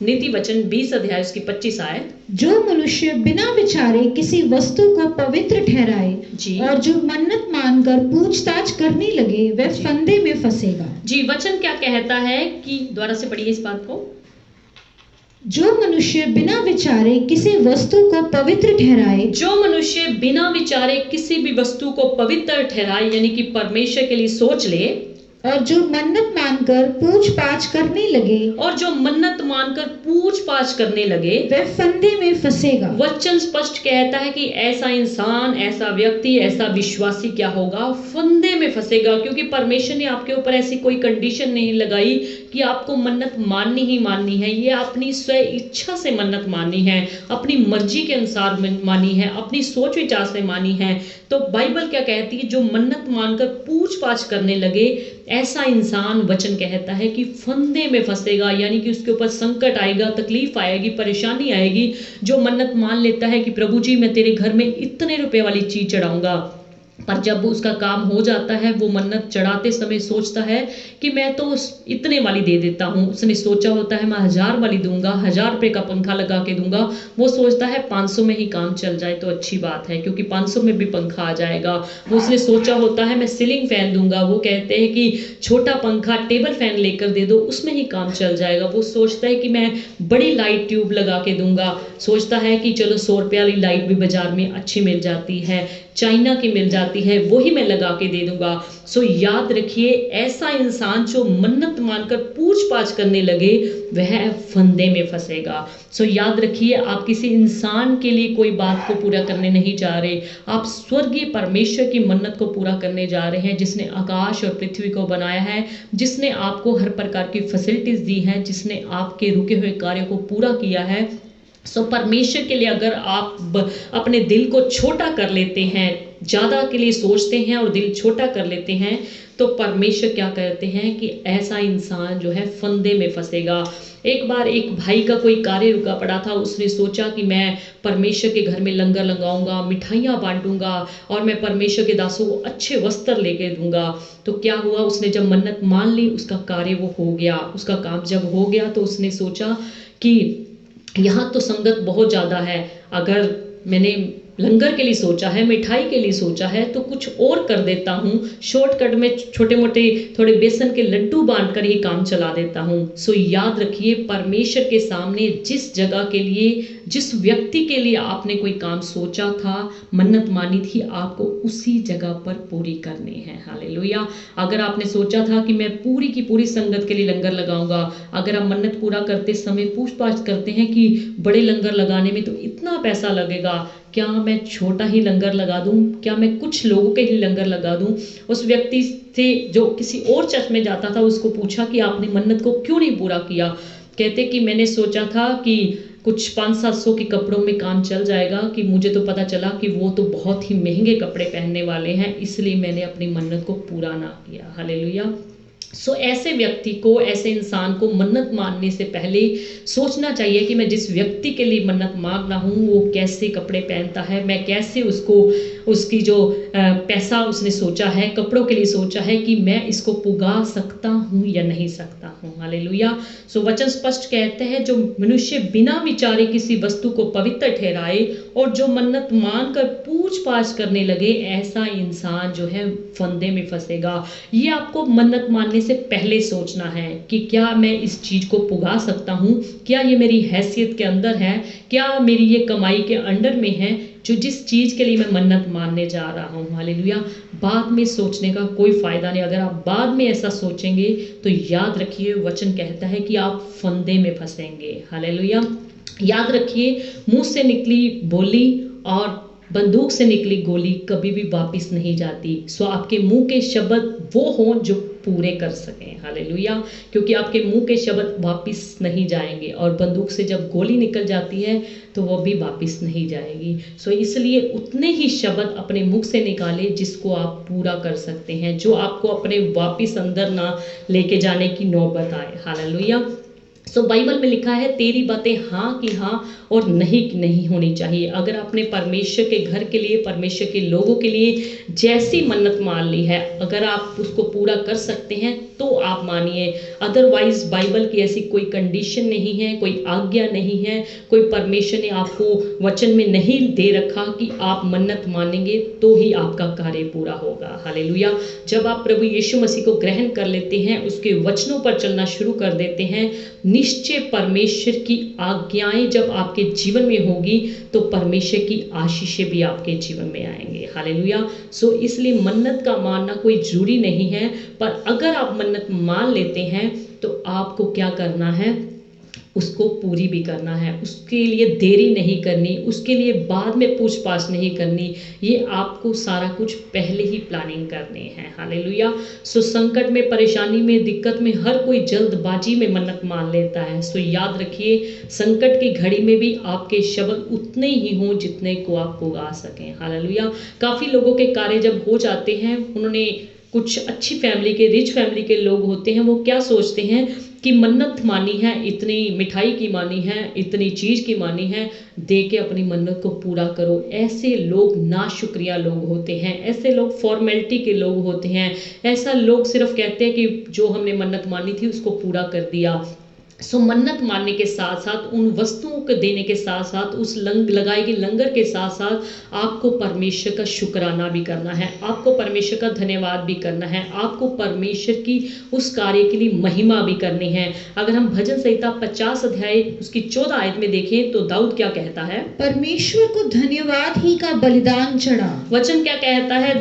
नीति वचन 20 अध्याय उसकी 25 आयत, जो मनुष्य बिना विचारे किसी वस्तु को पवित्र ठहराए जी, और जो मन्नत मानकर पूछताछ करने लगे वह फंदे में फंसेगा। जी, वचन क्या कहता है कि दोबारा से पढ़िए इस बात को। जो मनुष्य बिना विचारे किसी वस्तु को पवित्र ठहराए, जो मनुष्य बिना विचारे किसी भी वस्तु को पवित्र ठहराए, यानी कि परमेश्वर के लिए सोच ले, और जो मन्नत मानकर पूछ पाछ करने लगे, और जो मन्नत मानकर पूछ पाछ करने लगे, वह फंदे में फंसेगा। वचन स्पष्ट कहता है कि ऐसा इंसान, ऐसा व्यक्ति, ऐसा विश्वासी क्या होगा, फंदे में फंसेगा। क्योंकि परमेश्वर ने आपके ऊपर ऐसी कोई कंडीशन नहीं लगाई कि आपको मन्नत माननी ही माननी है। ये अपनी स्व इच्छा से मन्नत माननी है, अपनी मर्जी के अनुसार मानी है, अपनी सोच विचार से मानी है। तो बाइबल क्या कहती है, जो मन्नत मानकर पूछ पाछ करने लगे ऐसा इंसान, वचन कहता है कि फंदे में फंसेगा, यानी कि उसके ऊपर संकट आएगा, तकलीफ आएगी, परेशानी आएगी। जो मन्नत मान लेता है कि प्रभु जी मैं तेरे घर में इतने रुपए वाली चीज चढ़ाऊंगा, पर जब उसका काम हो जाता है वो मन्नत चढ़ाते समय सोचता है कि मैं तो इतने वाली दे देता हूँ। उसने सोचा होता है मैं 1000 वाली दूंगा, 1000 रुपये का पंखा लगा के दूंगा, वो सोचता है 500 में ही काम चल जाए तो अच्छी बात है, क्योंकि 500 में भी पंखा आ जाएगा। वो उसने सोचा होता है मैं सीलिंग फैन दूंगा, वो कहते हैं कि छोटा पंखा टेबल फैन लेकर दे दो, उसमें ही काम चल जाएगा। वो सोचता है कि मैं बड़ी लाइट ट्यूब लगा के दूंगा, सोचता है कि चलो 100 रुपये वाली लाइट भी बाजार में अच्छी मिल जाती है, चाइना की मिल जाती है, वही मैं लगा के दे दूंगा। सो याद रखिए, ऐसा इंसान जो मन्नत मानकर पूछ पाछ करने लगे वह फंदे में फंसेगा। सो याद रखिए, आप किसी इंसान के लिए कोई बात को पूरा करने नहीं जा रहे, आप स्वर्गीय परमेश्वर की मन्नत को पूरा करने जा रहे हैं, जिसने आकाश और पृथ्वी को बनाया है, जिसने आपको हर प्रकार की फैसिलिटीज दी है, जिसने आपके रुके हुए कार्य को पूरा किया है। सो परमेश्वर के लिए अगर आप अपने दिल को छोटा कर लेते हैं, ज़्यादा के लिए सोचते हैं और दिल छोटा कर लेते हैं, तो परमेश्वर क्या कहते हैं कि ऐसा इंसान जो है फंदे में फंसेगा। एक बार एक भाई का कोई कार्य रुका पड़ा था, उसने सोचा कि मैं परमेश्वर के घर में लंगर लगाऊंगा, मिठाइयाँ बांटूंगा और मैं परमेश्वर के दासों को अच्छे वस्त्र लेके दूंगा। तो क्या हुआ, उसने जब मन्नत मान ली उसका कार्य वो हो गया। उसका काम जब हो गया तो उसने सोचा कि यहाँ तो संगत बहुत ज़्यादा है, अगर मैंने लंगर के लिए सोचा है, मिठाई के लिए सोचा है, तो कुछ और कर देता हूँ, शॉर्टकट में छोटे मोटे थोड़े बेसन के लड्डू बांटकर ही काम चला देता हूँ। सो याद रखिए, परमेश्वर के सामने जिस जगह के लिए, जिस व्यक्ति के लिए आपने कोई काम सोचा था, मन्नत मानी थी, आपको उसी जगह पर पूरी करनी है। हालेलुया। अगर आपने सोचा था कि मैं पूरी की पूरी संगत के लिए लंगर लगाऊंगा, अगर आप मन्नत पूरा करते समय पूछताछ करते हैं कि बड़े लंगर लगाने में तो इतना पैसा लगेगा, क्या मैं छोटा ही लंगर लगा दूं, क्या मैं कुछ लोगों के ही लंगर लगा दूं। उस व्यक्ति से जो किसी और चर्च में जाता था उसको पूछा कि आपने मन्नत को क्यों नहीं पूरा किया। कहते कि मैंने सोचा था कि कुछ 500-700 के कपड़ों में काम चल जाएगा, कि मुझे तो पता चला कि वो तो बहुत ही महंगे कपड़े पहनने वाले हैं, इसलिए मैंने अपनी मन्नत को पूरा ना किया। हालेलुया। सो ऐसे व्यक्ति को, ऐसे इंसान को मन्नत मानने से पहले सोचना चाहिए कि मैं जिस व्यक्ति के लिए मन्नत मांग रहा हूँ वो कैसे कपड़े पहनता है, मैं कैसे उसको, उसकी जो पैसा उसने सोचा है, कपड़ों के लिए सोचा है, कि मैं इसको पुगा सकता हूँ या नहीं सकता हूँ। हालेलुया। सो वचन स्पष्ट कहते हैं, जो मनुष्य बिना विचारे किसी वस्तु को पवित्र ठहराए और जो मन्नत मानकर पूछ पाछ करने लगे, ऐसा इंसान जो है फंदे में फंसेगा। ये आपको मन्नत मानने से पहले सोचना है कि क्या मैं इस चीज को पुगा सकता हूँ, क्या ये मेरी हैसियत के अंदर है, क्या मेरी ये कमाई के अंडर में है, जो जिस चीज के लिए मैं मन्नत मानने जा रहा हूँ। हालेलुया। बाद में सोचने का कोई फायदा नहीं। अगर आप बाद में ऐसा सोचेंगे तो याद रखिए, वचन कहता है कि आप फंदे में फंसेंगे। हालेलुया। याद रखिए, मुंह से निकली बोली और बंदूक से निकली गोली कभी भी वापस नहीं जाती। सो आपके मुंह के शब्द वो हों जो पूरे कर सकें। हालेलुया। क्योंकि आपके मुंह के शब्द वापस नहीं जाएंगे, और बंदूक से जब गोली निकल जाती है तो वो भी वापस नहीं जाएगी। सो इसलिए उतने ही शब्द अपने मुख से निकाले जिसको आप पूरा कर सकते हैं, जो आपको अपने वापस अंदर ना लेके जाने की नौबत आए। हालेलुया। सो बाइबल में लिखा है, तेरी बातें हाँ की हाँ और नहीं की नहीं होनी चाहिए। अगर आपने परमेश्वर के घर के लिए, परमेश्वर के लोगों के लिए जैसी मन्नत मान ली है, अगर आप उसको पूरा कर सकते हैं तो आप मानिए, अदरवाइज बाइबल की ऐसी कोई कंडीशन नहीं है, कोई आज्ञा नहीं है, कोई परमेश्वर ने आपको वचन में नहीं दे रखा कि आप मन्नत मानेंगे तो ही आपका कार्य पूरा होगा। हालेलुया। जब आप प्रभु यीशु मसीह को ग्रहण कर लेते हैं, उसके वचनों पर चलना शुरू कर देते हैं, निश्चय परमेश्वर की आज्ञाएं जब आपके जीवन में होगी तो परमेश्वर की आशीषें भी आपके जीवन में आएंगे। हालेलुया। सो इसलिए मन्नत का मानना कोई जरूरी नहीं है, पर अगर आप मन्नत मान लेते हैं तो आपको क्या करना है, उसको पूरी भी करना है, उसके लिए देरी नहीं करनी, उसके लिए बाद में पूछ पाछ नहीं करनी। ये आपको सारा कुछ पहले ही प्लानिंग करनी है। हालेलुया। सो संकट में, परेशानी में, दिक्कत में हर कोई जल्दबाजी में मन्नत मान लेता है। सो याद रखिए, संकट की घड़ी में भी आपके शब्द उतने ही हों जितने को आप पुगा सकें। हालेलुया। काफ़ी लोगों के कार्य जब हो जाते हैं, उन्होंने कुछ अच्छी फैमिली के, रिच फैमिली के लोग होते हैं, वो क्या सोचते हैं कि मन्नत मानी है, इतनी मिठाई की मानी है, इतनी चीज़ की मानी है, दे के अपनी मन्नत को पूरा करो। ऐसे लोग नाशुक्रिया लोग होते हैं, ऐसे लोग फॉर्मेलिटी के लोग होते हैं, ऐसा लोग सिर्फ कहते हैं कि जो हमने मन्नत मानी थी उसको पूरा कर दिया। सो मन्नत मानने के साथ साथ, उन वस्तुओं को देने के साथ साथ, उस लगाई गई लंगर के साथ साथ आपको परमेश्वर का शुक्राना भी करना है, आपको परमेश्वर का धन्यवाद भी करना है, आपको परमेश्वर की उस कार्य के लिए महिमा भी करनी है। अगर हम भजन संहिता 50 अध्याय उसकी 14 आयत में देखें तो दाऊद क्या कहता है? परमेश्वर को धन्यवाद ही का बलिदान चढ़ा। वचन क्या कहता है?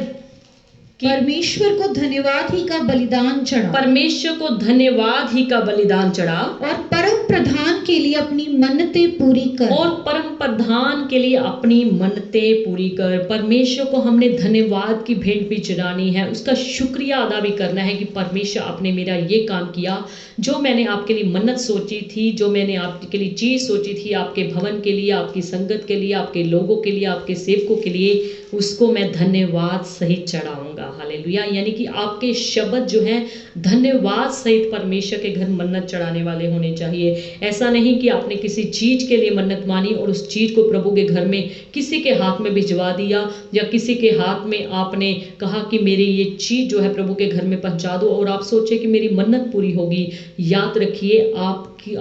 परमेश्वर को धन्यवाद ही का बलिदान चढ़ा, परमेश्वर को धन्यवाद ही का बलिदान चढ़ा, और परम प्रधान के लिए अपनी मन्नतें पूरी कर, और परम प्रधान के लिए अपनी मन्नतें पूरी कर। परमेश्वर को हमने धन्यवाद की भेंट भी चढ़ानी है, उसका शुक्रिया अदा भी करना है कि परमेश्वर आपने मेरा ये काम किया, जो मैंने आपके लिए मन्नत सोची थी, जो मैंने आपके लिए चीज़ सोची थी, आपके भवन के लिए, आपकी संगत के लिए, आपके लोगों के लिए, आपके सेवकों के लिए, उसको मैं धन्यवाद सहित चढ़ाऊंगा। हालेलुया। यानी कि आपके शब्द जो हैं धन्यवाद सहित परमेश्वर के घर मन्नत चढ़ाने वाले होने चाहिए। ऐसा नहीं कि आपने किसी चीज़ के लिए मन्नत मानी और उस चीज़ को प्रभु के घर में किसी के हाथ में भिजवा दिया, या किसी के हाथ में आपने कहा कि मेरी ये चीज़ जो है प्रभु के घर में पहुंचा दो, और आप सोचे कि मेरी मन्नत पूरी होगी। याद रखिए,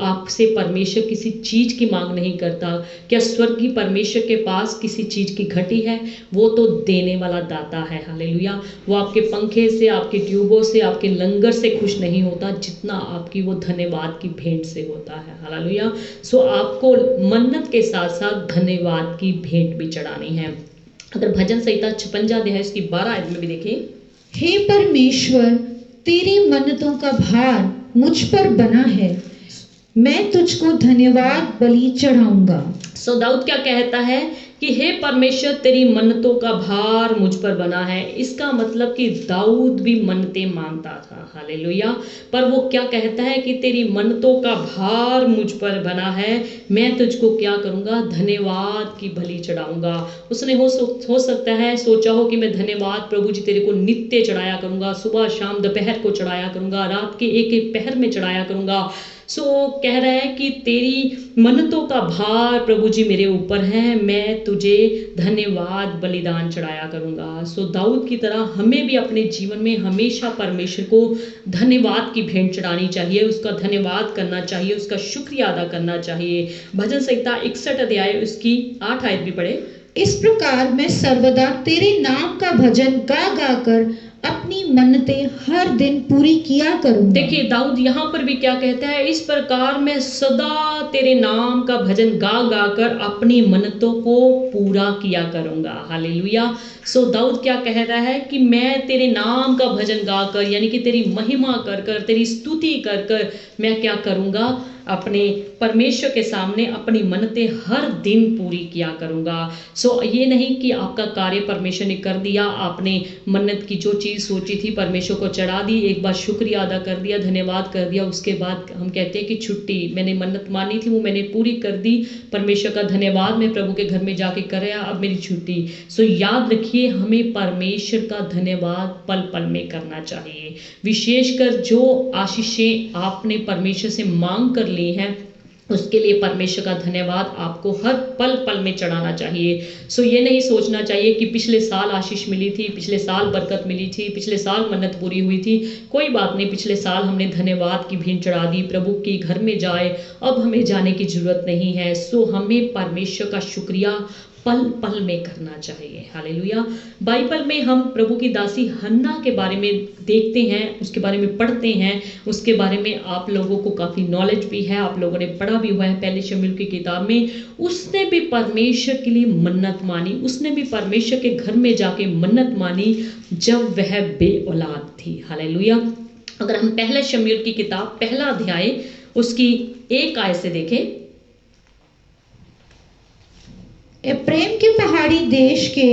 आपसे परमेश्वर किसी चीज़ की मांग नहीं करता। क्या स्वर्गीय परमेश्वर के पास किसी चीज़ की घटी है? वो तो देने वाला दाता है। हालेलुया। वो आपके पंखे से, आपके ट्यूबों से, आपके लंगर से खुश नहीं होता जितना आपकी वो धन्यवाद की भेंट से होता है। हालेलुया। सो आपको मन्नत के साथ साथ धन्यवाद की भेंट भी चढ़ानी है। अगर भजन संहिता 56 अध्याय उसकी 12 आयत में भी देखें, हे परमेश्वर, तेरी मन्नतों का भार मुझ पर बना है, मैं तुझको धन्यवाद बलि चढ़ाऊंगा। सो दाऊद क्या कहता है कि हे परमेश्वर, तेरी मन्नतों का भार मुझ पर बना है। इसका मतलब कि दाऊद भी मन्नतें मानता था। हालेलुया। पर वो क्या कहता है कि तेरी मन्नतों का भार मुझ पर बना है, मैं तुझको क्या करूँगा? धन्यवाद की बलि चढ़ाऊंगा। उसने हो सकता है सोचा हो कि मैं धन्यवाद प्रभु जी तेरे को नित्य चढ़ाया करूँगा, सुबह शाम दोपहर को चढ़ाया करूँगा, रात के एक एक पहर में चढ़ाया करूँगा। सो कह रहा है कि तेरी मन्नतों का भार प्रभु जी मेरे ऊपर है, मैं तुझे धन्यवाद बलिदान चढ़ाया करूँगा। सो दाऊद की तरह हमें भी अपने जीवन में हमेशा परमेश्वर को धन्यवाद की भेंट चढ़ानी चाहिए, उसका धन्यवाद करना चाहिए, उसका शुक्रिया अदा करना चाहिए। भजन संहिता 61 अध्याय उसकी 8 आयत भी पढ़े। इस प्रकार मैं सर्वदा तेरे नाम का भजन गा गा कर अपनी मन्नतें हर दिन पूरी किया करूंगा। देखिए दाऊद यहाँ पर भी क्या कहता है, इस प्रकार मैं सदा तेरे नाम का भजन गा गा कर अपनी मन्नतों को पूरा किया करूंगा। हालेलुया। सो दाऊद क्या कह रहा है कि मैं तेरे नाम का भजन गा कर, यानी कि तेरी महिमा कर कर, तेरी स्तुति कर कर मैं क्या करूंगा? अपने परमेश्वर के सामने अपनी मन्नतें हर दिन पूरी किया करूंगा। सो ये नहीं कि आपका कार्य परमेश्वर ने कर दिया, आपने मन्नत की जो चीज़ सोची थी परमेश्वर को चढ़ा दी, एक बार शुक्रिया अदा कर दिया, धन्यवाद कर दिया, उसके बाद हम कहते हैं कि छुट्टी, मैंने मन्नत मानी थी वो मैंने पूरी कर दी, परमेश्वर का धन्यवाद, मैं प्रभु के घर में जाके कर रहा, अब मेरी छुट्टी। सो याद रखिए, हमें परमेश्वर का धन्यवाद पल पल में करना चाहिए। विशेषकर जो आशीषें आपने परमेश्वर से मांग कर ली हैं, उसके लिए परमेश्वर का धन्यवाद आपको हर पल पल में चढ़ाना चाहिए। सो ये नहीं सोचना चाहिए कि पिछले साल आशीष मिली थी, पिछले साल बरकत मिली थी, पिछले साल मन्नत पूरी हुई थी, कोई बात नहीं, पिछले साल हमने धन्यवाद की भेंट चढ़ा दी, प्रभु के घर में जाए, अब हमें जाने की जरूरत नहीं है। सो हमें परमेश्वर का शुक्रिया पल पल में करना चाहिए। हालेलुया। बाइबल में हम प्रभु की दासी हन्ना के बारे में देखते हैं, उसके बारे में पढ़ते हैं, उसके बारे में आप लोगों को काफ़ी नॉलेज भी है, आप लोगों ने पढ़ा भी हुआ है पहले शमूएल की किताब में। उसने भी परमेश्वर के लिए मन्नत मानी, उसने भी परमेश्वर के घर में जाके मन्नत मानी जब वह बे औलाद थी। हालेलुया। अगर हम पहला शमूएल की किताब पहला अध्याय उसकी 1 आयत से देखें। एप्रेम के पहाड़ी देश के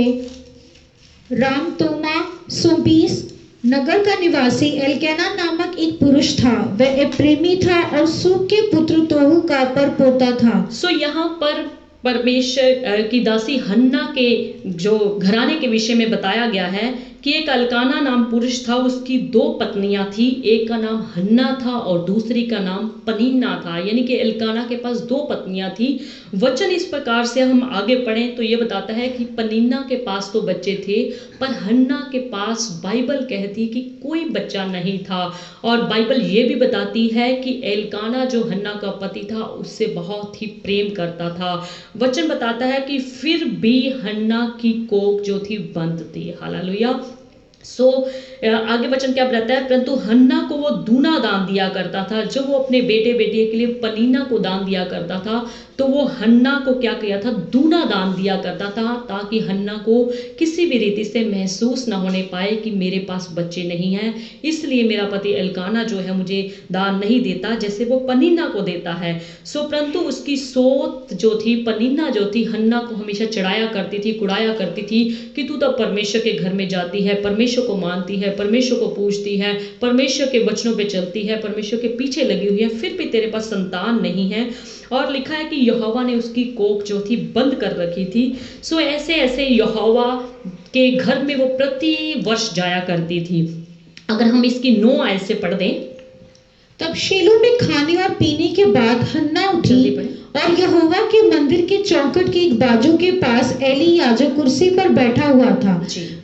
रामतोमा सोबीस नगर का निवासी एल्केना नामक एक पुरुष था। वह एप्रेमी था और सूक के पुत्र तोहू का परपोता था। सो यहाँ पर परमेश्वर की दासी हन्ना के जो घराने के विषय में बताया गया है कि एक अल्काना नाम पुरुष था, उसकी 2 पत्नियां थी, एक का नाम हन्ना था और दूसरी का नाम पनीना था। यानी कि एल्काना के पास 2 पत्नियां थी। वचन इस प्रकार से हम आगे पढ़ें तो ये बताता है कि पनीना के पास तो बच्चे थे, पर हन्ना के पास बाइबल कहती कि कोई बच्चा नहीं था। और बाइबल ये भी बताती है कि एल्काना जो हन्ना का पति था उससे बहुत ही प्रेम करता था। वचन बताता है कि फिर भी हन्ना की कोख जो थी बंद थी। हालेलुया। आगे वचन क्या बताता है, परंतु हन्ना को वो दूना दान दिया करता था। जब वो अपने बेटे बेटियों के लिए पनीना को दान दिया करता था तो वो हन्ना को क्या किया था, दूना दान दिया करता था, ताकि हन्ना को किसी भी रीति से महसूस ना होने पाए कि मेरे पास बच्चे नहीं हैं, इसलिए मेरा पति एल्काना जो है मुझे दान नहीं देता जैसे वो पनीना को देता है। परंतु उसकी सोच जो थी, पनीना जो थी, हन्ना को हमेशा चढ़ाया करती थी, कुड़ाया करती थी कि तू तो परमेश्वर के घर में जाती है, परमेश्वर को मानती है, परमेश्वर को पूजती है, परमेश्वर के वचनों पे चलती है, परमेश्वर के पीछे लगी हुई है, फिर भी तेरे पास संतान नहीं है। और लिखा है कि यहोवा ने उसकी कोख जो थी बंद कर रखी थी। ऐसे ऐसे यहोवा के घर में वो प्रति वर्ष जाया करती थी। अगर हम इसकी 9 आयत से पढ़ दें। तब शीलो में खाने और पीने के बाद हन्ना उठी और यहोवा के मंदिर के चौखट के एक बाजू के पास एली याजक कुर्सी पर बैठा हुआ था।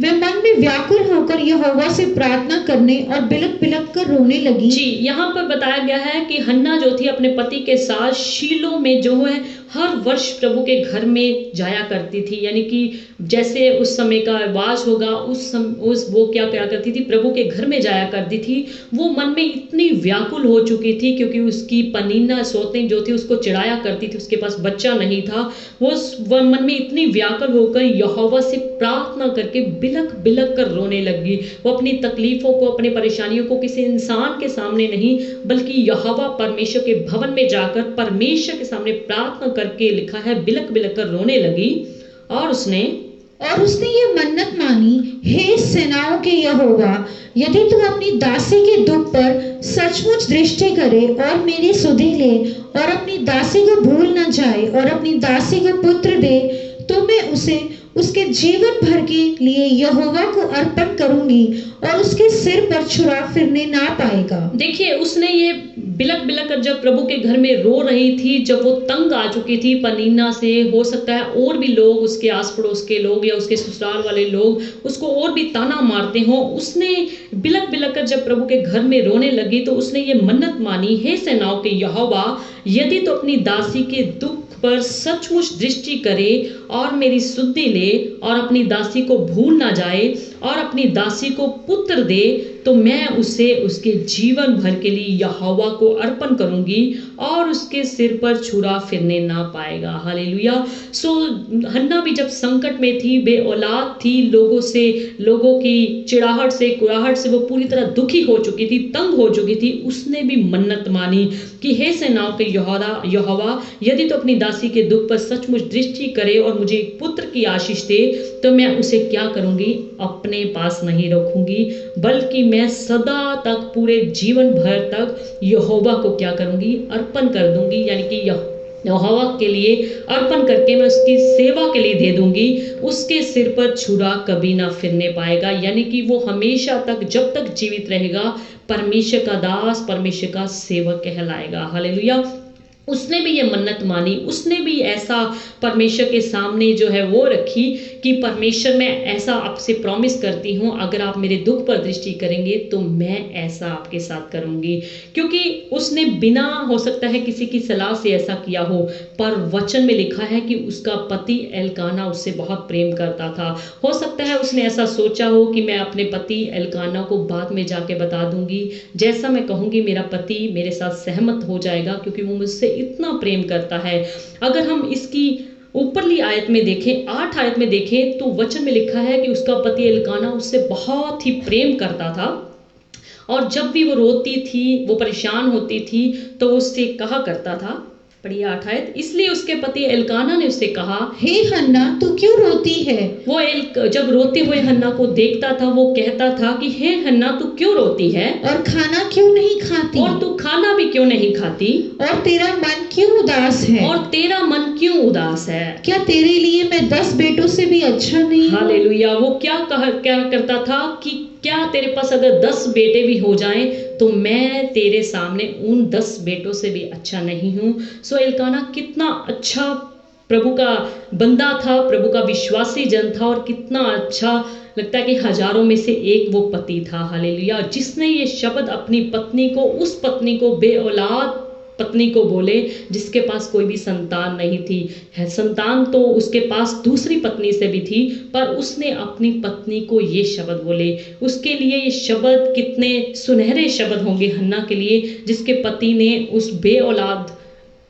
वह मन में व्याकुल होकर यहोवा से प्रार्थना करने और बिलक बिलक कर रोने लगी। यहाँ पर बताया गया है कि हन्ना जो थी अपने पति के साथ शीलो में जो है हर वर्ष प्रभु के घर में जाया करती थी। यानी कि जैसे उस समय का रिवाज होगा वो क्या करती थी, प्रभु के घर में जाया करती थी। वो मन में इतनी व्याकुल हो चुकी थी क्योंकि उसकी पनीना सोतें जो थी उसको चिढ़ाया करती थी, उसके पास बच्चा नहीं था। वो मन में इतनी व्याकुल होकर यहोवा से प्रार्थना करके बिलक बिलक कर रोने लगी। वो अपनी तकलीफों को, अपनी परेशानियों को किसी इंसान के सामने नहीं बल्कि यहोवा परमेश्वर के भवन में जाकर परमेश्वर के सामने प्रार्थना करके, लिखा है, बिलक बिलक कर रोने लगी। और उसने ये मन्नत मानी, हे सेनाओं के यहोवा, यदि तू अपनी दासी के दुख पर सचमुच दृष्टि करे और मेरी सुधि ले और अपनी दासी को भूल न जाए और अपनी दासी को पुत्र दे, तो मैं उसे उसके जीवन भर के लिए यहोवा को अर्पण करूंगी और उसके सिर पर छुरा फिरने ना पाएगा। देखिए, उसने ये बिलक बिलक कर जब प्रभु के घर में रो रही थी, जब वो तंग आ चुकी थी पनीना से, हो सकता है और भी लोग, उसके आस पड़ोस के लोग या उसके ससुराल वाले लोग उसको और भी ताना मारते हो, उसने बिलक बिलक कर जब प्रभु के घर में रोने लगी तो उसने ये मन्नत मानी, हे सेनाओं के यहोवा, यदि तो अपनी दासी के दुख पर सचमुच दृष्टि करे और मेरी सुधि ले और अपनी दासी को भूल ना जाए और अपनी दासी को पुत्र दे, तो मैं उसे उसके जीवन भर के लिए यहोवा को अर्पण करूंगी और उसके सिर पर छुरा फिरने ना पाएगा। हालेलुया। हन्ना भी जब संकट में थी, बे औलाद थी, लोगों की चिढ़ाहट से, कुड़ाहट से वो पूरी तरह दुखी हो चुकी थी, तंग हो चुकी थी। उसने भी मन्नत मानी कि हे सेनाओं के यहोवा, यदि तो अपनी दासी के दुख पर सचमुच दृष्टि करे और मुझे एक पुत्र की आशीष दे, तो मैं उसे क्या करूंगी, अपने पास नहीं रखूंगी, बल्कि मैं सदा तक, पूरे जीवन भर तक यहोवा को क्या करूंगी, अर्पण कर दूंगी। यानी कि यहोवा के लिए अर्पण करके मैं उसकी सेवा के लिए दे दूंगी, उसके सिर पर छुरा कभी ना फिरने पाएगा। यानी कि वो हमेशा तक, जब तक जीवित रहेगा, परमेश्वर का दास, परमेश्वर का सेवक कहलाएगा। हालेलुया। उसने भी ये मन्नत मानी, उसने भी ऐसा परमेश्वर के सामने जो है वो रखी कि परमेश्वर, मैं ऐसा आपसे प्रॉमिस करती हूँ, अगर आप मेरे दुख पर दृष्टि करेंगे तो मैं ऐसा आपके साथ करूँगी। क्योंकि उसने बिना, हो सकता है किसी की सलाह से ऐसा किया हो, पर वचन में लिखा है कि उसका पति एल्काना उससे बहुत प्रेम करता था। हो सकता है उसने ऐसा सोचा हो कि मैं अपने पति एल्काना को बाद में जाके बता दूंगी, जैसा मैं कहूँगी मेरा पति मेरे साथ सहमत हो जाएगा, क्योंकि वो मुझसे इतना प्रेम करता है। अगर हम इसकी ऊपरली आयत में देखें, 8 आयत में देखें, तो वचन में लिखा है कि उसका पति एल्काना उससे बहुत ही प्रेम करता था और जब भी वो रोती थी, वो परेशान होती थी, तो वो उससे कहा करता था, पढ़िए 8 आयत, इसलिए उसके पति एल्काना ने उससे कहा, हे हन्ना, तू क्यों रोती है? वो जब रोते हुए हन्ना को देखता था, वो कहता था कि हे हन्ना, तू क्यों रोती है? और खाना क्यों नहीं खाती? और तू खाना भी क्यों नहीं खाती? और तेरा मन क्यों उदास है? और तेरा मन क्यों उदास है? क्या तेरे लिए मैं 10 बेटों से भी अच्छा नहीं हूँ? हालेलुया। वो क्या करता था कि क्या तेरे पास अगर 10 बेटे भी हो जाएं तो मैं तेरे सामने उन 10 बेटों से भी अच्छा नहीं हूँ। सो एल्काना कितना अच्छा प्रभु का बंदा था, प्रभु का विश्वासी जन था, और कितना अच्छा लगता है कि हजारों में से एक वो पति था। हालेलुया। जिसने ये शब्द अपनी पत्नी को, उस पत्नी को, बेऔलाद पत्नी को बोले जिसके पास कोई भी संतान नहीं थी। है संतान तो उसके पास दूसरी पत्नी से भी थी, पर उसने अपनी पत्नी को ये शब्द बोले। उसके लिए ये शब्द कितने सुनहरे शब्द होंगे हन्ना के लिए, जिसके पति ने उस बेऔलाद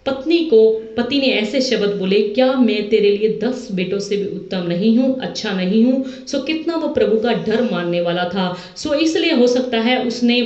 पति ने ऐसे शब्द बोले, क्या मैं तेरे लिए 10 बेटों से भी उत्तम नहीं हूँ, अच्छा नहीं हूँ? सो कितना वो प्रभु का डर मानने वाला था। सो इसलिए हो सकता है उसने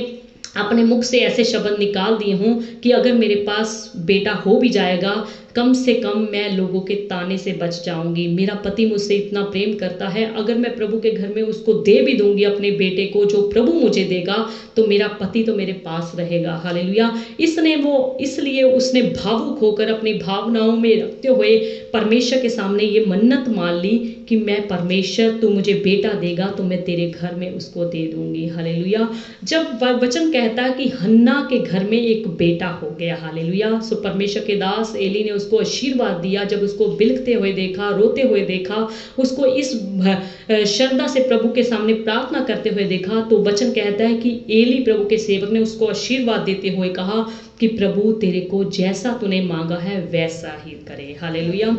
अपने मुख से ऐसे शब्द निकाल दिए हों कि अगर मेरे पास बेटा हो भी जाएगा, कम से कम मैं लोगों के ताने से बच जाऊंगी। मेरा पति मुझसे इतना प्रेम करता है, अगर मैं प्रभु के घर में उसको दे भी दूंगी अपने बेटे को, जो प्रभु मुझे देगा, तो मेरा पति तो मेरे पास रहेगा। हालेलुया। इसलिए उसने भावुक होकर अपनी भावनाओं में रखते हुए परमेश्वर के सामने ये मन्नत मान ली कि मैं परमेश्वर, तू मुझे बेटा देगा तो मैं तेरे घर में उसको दे दूंगी। हालेलुया। जब वचन कहता है कि हन्ना के घर में एक बेटा हो गया। हालेलुया। सो परमेश्वर के दास एली ने उसको आशीर्वाद दिया। जब उसको बिलखते हुए देखा, रोते हुए देखा, उसको इस श्रद्धा से प्रभु के सामने प्रार्थना करते हुए देखा, तो वचन कहता है कि एली प्रभु के सेवक ने उसको आशीर्वाद देते हुए कहा कि प्रभु तेरे को जैसा तूने मांगा है वैसा ही करे। हालेलुया।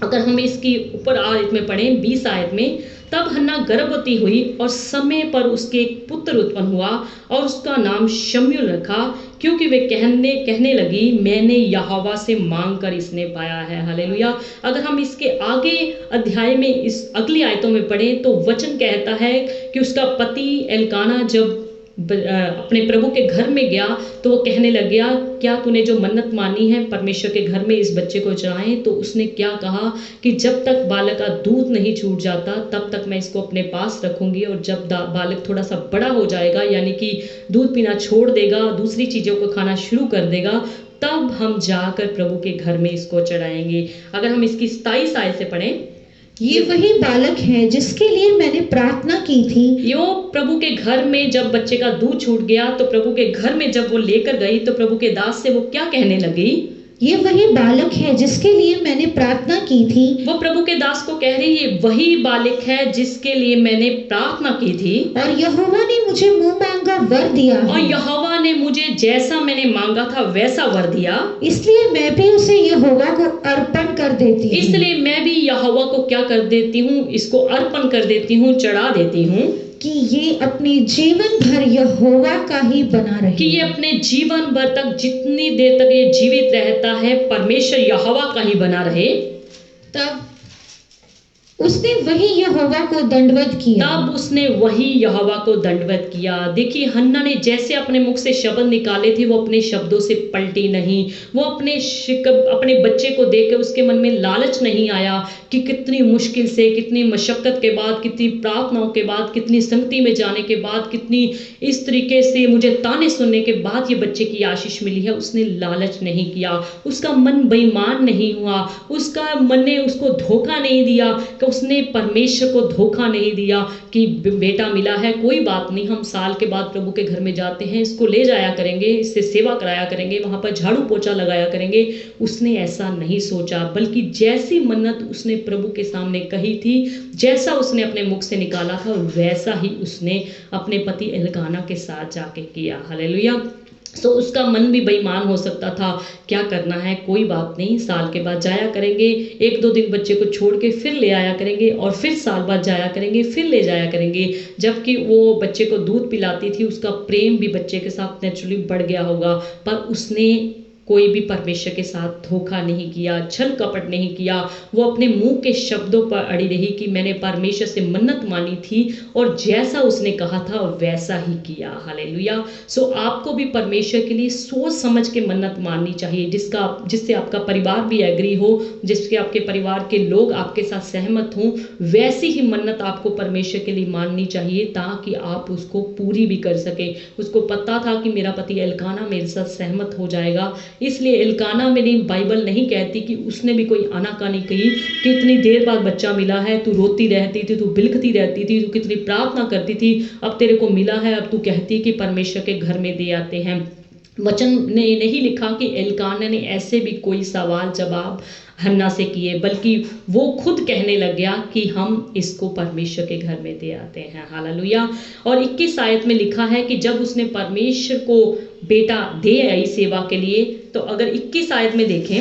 अगर हम इसकी ऊपर आयत में पढ़ें 20 आयत में, तब हन्ना गर्भवती हुई और समय पर उसके एक पुत्र उत्पन्न हुआ और उसका नाम शमूएल रखा, क्योंकि वे कहने लगी, मैंने यहोवा से मांग कर इसने पाया है। हालेलुया। अगर हम इसके आगे अध्याय में इस अगली आयतों में पढ़ें तो वचन कहता है कि उसका पति एल्काना जब अपने प्रभु के घर में गया तो वो कहने लग गया, क्या तूने जो मन्नत मानी है परमेश्वर के घर में इस बच्चे को चढ़ाएं? तो उसने क्या कहा कि जब तक बालक का दूध नहीं छूट जाता तब तक मैं इसको अपने पास रखूंगी, और जब बालक थोड़ा सा बड़ा हो जाएगा, यानी कि दूध पीना छोड़ देगा, दूसरी चीज़ों को खाना शुरू कर देगा, तब हम जाकर प्रभु के घर में इसको चढ़ाएंगे। अगर हम इसकी 27 आयत से पढ़ें, ये वही बालक है जिसके लिए मैंने प्रार्थना की थी। यो प्रभु के घर में जब बच्चे का दूध छूट गया तो प्रभु के घर में जब वो लेकर गई तो प्रभु के दास से वो क्या कहने लगी? ये वही बालक है जिसके लिए मैंने प्रार्थना की थी। वो प्रभु के दास को कह रही, ये वही बालक है जिसके लिए मैंने प्रार्थना की थी, और यहोवा ने मुझे मुंह मांगा वर दिया है। और यहोवा ने मुझे जैसा मैंने मांगा था वैसा वर दिया, इसलिए मैं भी उसे यहोवा को अर्पण कर देती हूँ। इसलिए मैं भी यहोवा को क्या कर देती हूँ? इसको अर्पण कर देती हूँ, चढ़ा देती हूँ, कि ये अपने जीवन भर यहोवा का ही बना रहे। कि ये अपने जीवन भर तक, जितनी देर तक ये जीवित रहता है, परमेश्वर यहोवा का ही बना रहे। तब उसने वही यहोवा को दंडवत किया। तब उसने वही यहोवा को दंडवत किया। देखिए, हन्ना ने जैसे अपने मुख से शब्द निकाले थे, वो अपने शब्दों से पलटी नहीं। वो अपने बच्चे को देखकर उसके मन में लालच नहीं आया कि कितनी मुश्किल से, कितनी मशक्कत के बाद, कितनी प्रार्थनाओं के बाद, कितनी संगति में जाने के बाद, कितनी इस तरीके से मुझे ताने सुनने के बाद ये बच्चे की आशीष मिली है। उसने लालच नहीं किया, उसका मन बेईमान नहीं हुआ, उसका मन ने उसको धोखा नहीं दिया, उसने परमेश्वर को धोखा नहीं दिया कि बेटा मिला है, कोई बात नहीं, हम साल के बाद प्रभु के घर में जाते हैं, इसको ले जाया करेंगे, इससे सेवा कराया करेंगे, वहां पर झाड़ू पोछा लगाया करेंगे। उसने ऐसा नहीं सोचा, बल्कि जैसी मन्नत उसने प्रभु के सामने कही थी, जैसा उसने अपने मुख से निकाला था, वैसा ही उसने अपने पति एल्काना के साथ जाके किया। हालेलुया। तो उसका मन भी बेईमान हो सकता था, क्या करना है, कोई बात नहीं, साल के बाद जाया करेंगे, 1-2 दिन बच्चे को छोड़ के फिर ले आया करेंगे, और फिर साल बाद जाया करेंगे, फिर ले जाया करेंगे। जबकि वो बच्चे को दूध पिलाती थी, उसका प्रेम भी बच्चे के साथ नेचुरली बढ़ गया होगा, पर उसने कोई भी परमेश्वर के साथ धोखा नहीं किया, छल कपट नहीं किया। वो अपने मुंह के शब्दों पर अड़ी रही कि मैंने परमेश्वर से मन्नत मानी थी और जैसा उसने कहा था वैसा ही किया। हालेलुया। सो आपको भी परमेश्वर के लिए सोच समझ के मन्नत माननी चाहिए, जिससे आपका परिवार भी एग्री हो, जिसके आपके परिवार के लोग आपके साथ सहमत हों। वैसी ही मन्नत आपको परमेश्वर के लिए माननी चाहिए ताकि आप उसको पूरी भी कर सके। उसको पता था कि मेरा पति एल्काना मेरे साथ सहमत हो जाएगा, इसलिए एल्काना मेरी बाइबल नहीं कहती कि उसने भी कोई आनाकानी कही कि इतनी देर बाद बच्चा मिला है, तू रोती रहती थी, तू बिलखती रहती थी, तू कितनी प्रार्थना करती थी, अब तेरे को मिला है, अब तू कहती कि परमेश्वर के घर में दे आते हैं। वचन ने नहीं लिखा कि एल्काना ने ऐसे भी कोई सवाल जवाब हन्ना से किए, बल्कि वो खुद कहने लग गया कि हम इसको परमेश्वर के घर में दे आते हैं। हालेलुया। और 21 आयत में लिखा है कि जब उसने परमेश्वर को बेटा दे आई सेवा के लिए, तो अगर 21 आयत में देखें,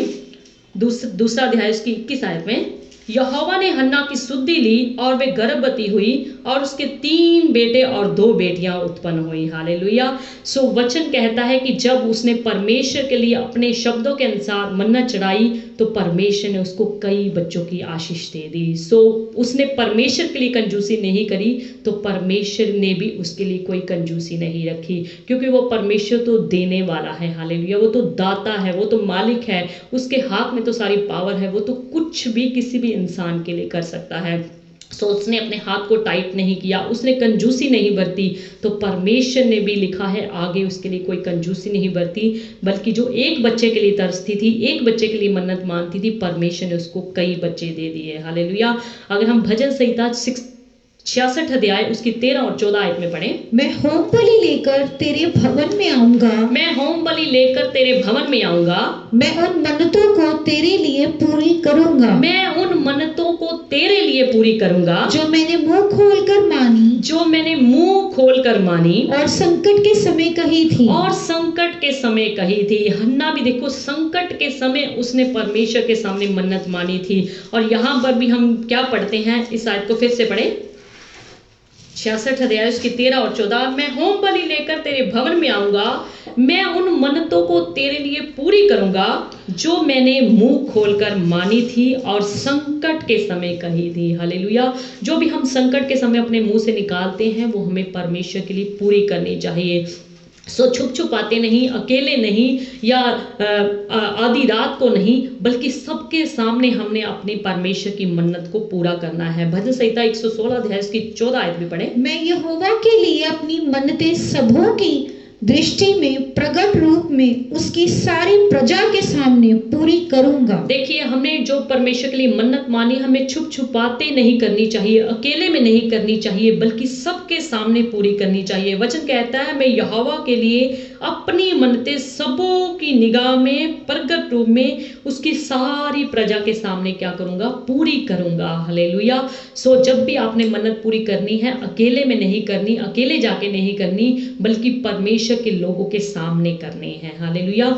दूसरा अध्याय उसकी 21 आयत में, यहोवा ने हन्ना की सुधि ली और वे गर्भवती हुई और उसके 3 बेटे और 2 बेटियां उत्पन्न हुई। हालेलुया। सो वचन कहता है कि जब उसने परमेश्वर के लिए अपने शब्दों के अनुसार मन्नत चढ़ाई तो परमेश्वर ने उसको कई बच्चों की आशीष दे दी। सो उसने परमेश्वर के लिए कंजूसी नहीं करी तो परमेश्वर ने भी उसके लिए कोई कंजूसी नहीं रखी, क्योंकि वो परमेश्वर तो देने वाला है। हालेलुया। वो तो दाता है, वो तो मालिक है, उसके हाथ में तो सारी पावर है, वो तो कुछ भी किसी भी इंसान के लिए कर सकता है। सो उसने अपने हाथ को टाइट नहीं किया, उसने कंजूसी नहीं बरती, तो परमेश्वर ने भी लिखा है आगे उसके लिए कोई कंजूसी नहीं बरती, बल्कि जो एक बच्चे के लिए तरसती थी, एक बच्चे के लिए मन्नत मानती थी, परमेश्वर ने उसको कई बच्चे दे दिए। हालेलुया। अगर हम भजन संहिता 66 अध्याय उसकी 13 और 14 आयत में पढ़ें, मैं होम बलि लेकर तेरे भवन में आऊंगा, मैं होम बलि लेकर तेरे भवन में आऊंगा, मैं उन मन्नतों को तेरे लिए पूरी करूंगा, मैं उन मन्नतों को तेरे लिए पूरी करूंगा जो मैंने मुंह खोलकर मानी, जो मैंने मुंह खोलकर मानी और संकट के समय कही थी, और संकट के समय कही थी। हन्ना भी देखो संकट के समय उसने परमेश्वर के सामने मन्नत मानी थी। और यहाँ पर भी हम क्या पढ़ते हैं, इस आयत को फिर से पढ़े, 66 अध्याय उसकी 13 और 14, मैं होम बलि लेकर तेरे भवन में आऊंगा, मैं उन मन्नतों को तेरे लिए पूरी करूंगा जो मैंने मुंह खोलकर मानी थी और संकट के समय कही थी। हालेलुया। जो भी हम संकट के समय अपने मुंह से निकालते हैं वो हमें परमेश्वर के लिए पूरी करनी चाहिए। सो छुप छुपाते नहीं, अकेले नहीं, या आधी रात को नहीं, बल्कि सबके सामने हमने अपने परमेश्वर की मन्नत को पूरा करना है। भजन संहिता 116 अध्याय की 14 आयत भी पढ़े, मैं यहोवा के लिए अपनी मन्नतें सबों की दृष्टि में प्रकट रूप में उसकी सारी प्रजा के सामने पूरी करूंगा। देखिए, हमने जो परमेश्वर के लिए मन्नत मानी, हमें छुप छुपाते नहीं करनी चाहिए, अकेले में नहीं करनी चाहिए, बल्कि सबके सामने पूरी करनी चाहिए। वचन कहता है मैं यहोवा के लिए अपनी मन्नतें सबों की निगाह में प्रकट रूप में उसकी सारी प्रजा के सामने क्या करूंगा, पूरी करूंगा। हालेलुया। सो जब भी आपने मन्नत पूरी करनी है, अकेले में नहीं करनी, अकेले जाके नहीं करनी, बल्कि परमेश्वर के लोगों के सामने करने हैं। हालेलुया।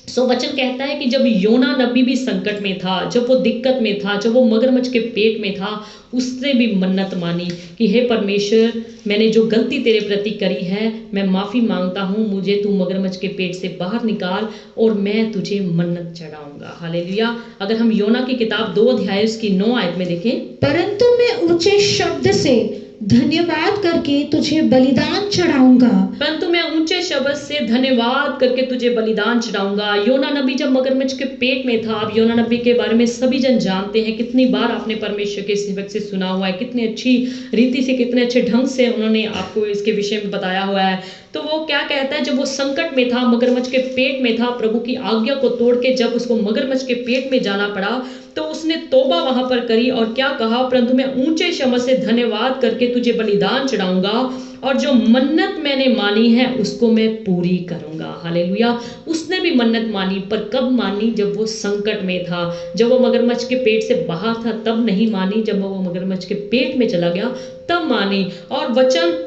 सो वचन कहता है कि जब योना नबी भी संकट में था, जब वो दिक्कत में था, जब वो मगरमच्छ के पेट में था, उसने भी मन्नत मानी कि हे परमेश्वर, मैंने जो गलती तेरे प्रति करी है मैं माफ़ी मांगता हूँ, मुझे तू मगरमच्छ के पेट से बाहर निकाल और मैं तुझे मन्नत चढ़ाऊंगा। हालेलुया। अगर हम योना की किताब 2 अध्याय उसकी 9 आयत में देखें, परंतु मैं ऊंचे शब्द से धन्यवाद करके तुझे बलिदान चढ़ाऊंगा, परंतु मैं ऊंचे शब्द से धन्यवाद करके तुझे बलिदान चढ़ाऊंगा। योना नबी जब मगरमच्छ के पेट में था, अब योना नबी के बारे में सभी जन जानते हैं, कितनी बार आपने परमेश्वर के सेवक से सुना हुआ है, कितनी अच्छी रीति से, कितने अच्छे ढंग से उन्होंने आपको इसके विषय में बताया हुआ है। तो वो क्या कहता है, जब वो संकट में था, मगरमच्छ के पेट में था, प्रभु की आज्ञा को तोड़ के जब उसको मगरमच्छ के पेट में जाना पड़ा, तो उसने तौबा वहां पर करी और क्या कहा, परंतु मैं ऊंचे शब्द से धन्यवाद करके तुझे बलिदान चढ़ाऊंगा और जो मन्नत मैंने मानी है उसको मैं पूरी करूंगा। हालेलुया। उसने भी मन्नत मानी, पर कब मानी, जब वो संकट में था, जब वो मगरमच्छ के पेट से बाहर था तब नहीं मानी, जब वो मगरमच्छ के पेट में चला गया तब मानी। और वचन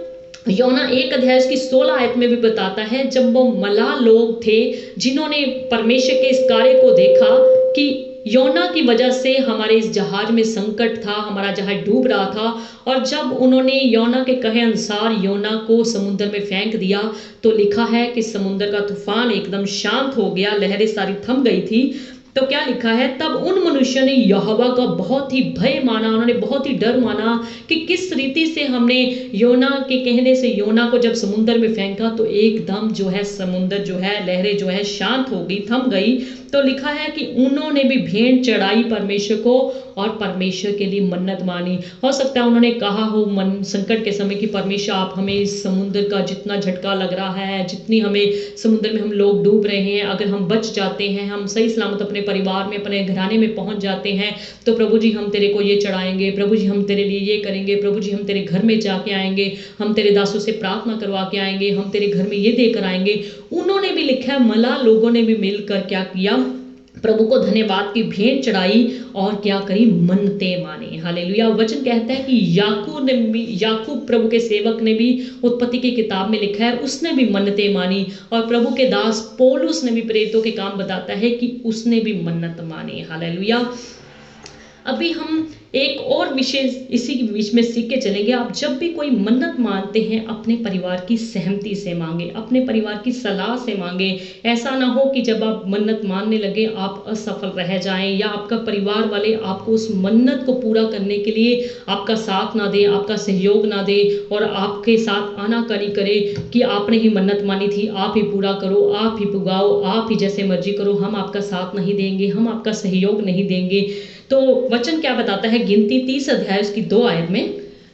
योना 1 अध्याय की 16 आयत में भी बताता है, जब वो मलाह लोग थे जिन्होंने परमेश्वर के इस कार्य को देखा कि योना की वजह से हमारे इस जहाज में संकट था, हमारा जहाज डूब रहा था। और जब उन्होंने योना के कहे अनुसार योना को समुद्र में फेंक दिया तो लिखा है कि समुद्र का तूफान एकदम शांत हो गया, लहरें सारी थम गई थी। तो क्या लिखा है, तब उन मनुष्यों ने यहोवा का बहुत ही भय माना, उन्होंने बहुत ही डर माना कि किस रीति से हमने योना के कहने से योना को जब समुद्र में फेंका तो एकदम जो है समुद्र जो है लहरें जो है शांत हो गई, थम गई। तो लिखा है कि उन्होंने भी भेंट चढ़ाई परमेश्वर को और परमेश्वर के लिए मन्नत मानी। हो सकता है उन्होंने कहा हो संकट के समय कि परमेश्वर आप हमें इस समुद्र का जितना झटका लग रहा है, जितनी हमें समुद्र में हम लोग डूब रहे हैं, अगर हम बच जाते हैं, हम सही सलामत अपने परिवार में अपने घराने में पहुंच जाते हैं तो प्रभु जी हम तेरे को ये चढ़ाएंगे, प्रभु जी हम तेरे लिए ये करेंगे, प्रभु जी हम तेरे घर में जाके आएंगे, हम तेरे दासों से प्रार्थना करवा के आएंगे, हम तेरे घर में ये देकर आएंगे। उन्होंने भी लिखा है मलाह लोगों ने भी मिलकर क्या किया, प्रभु को धन्यवाद की भेंट चढ़ाई और क्या करी, मन्नतें मानी। हालेलुया। वचन कहता है कि याकूब प्रभु के सेवक ने भी उत्पत्ति की किताब में लिखा है उसने भी मन्नतें मानी, और प्रभु के दास पौलुस ने भी प्रेरितों के काम बताता है कि उसने भी मन्नत मानी। हालेलुया। अभी हम एक और विषय इसी के बीच में सीख के चलेंगे। आप जब भी कोई मन्नत मानते हैं अपने परिवार की सहमति से मांगे, अपने परिवार की सलाह से मांगे। ऐसा ना हो कि जब आप मन्नत मानने लगे आप असफल रह जाएं, या आपका परिवार वाले आपको उस मन्नत को पूरा करने के लिए आपका साथ ना दे, आपका सहयोग ना दे और आपके साथ आनाकानी करे कि आपने ही मन्नत मानी थी, आप ही पूरा करो, आप ही पुगाओ, आप ही जैसे मर्जी करो, हम आपका साथ नहीं देंगे, हम आपका सहयोग नहीं देंगे। तो वचन क्या बताता है, गिनती 30 अध्याय उसकी 2 आयत में,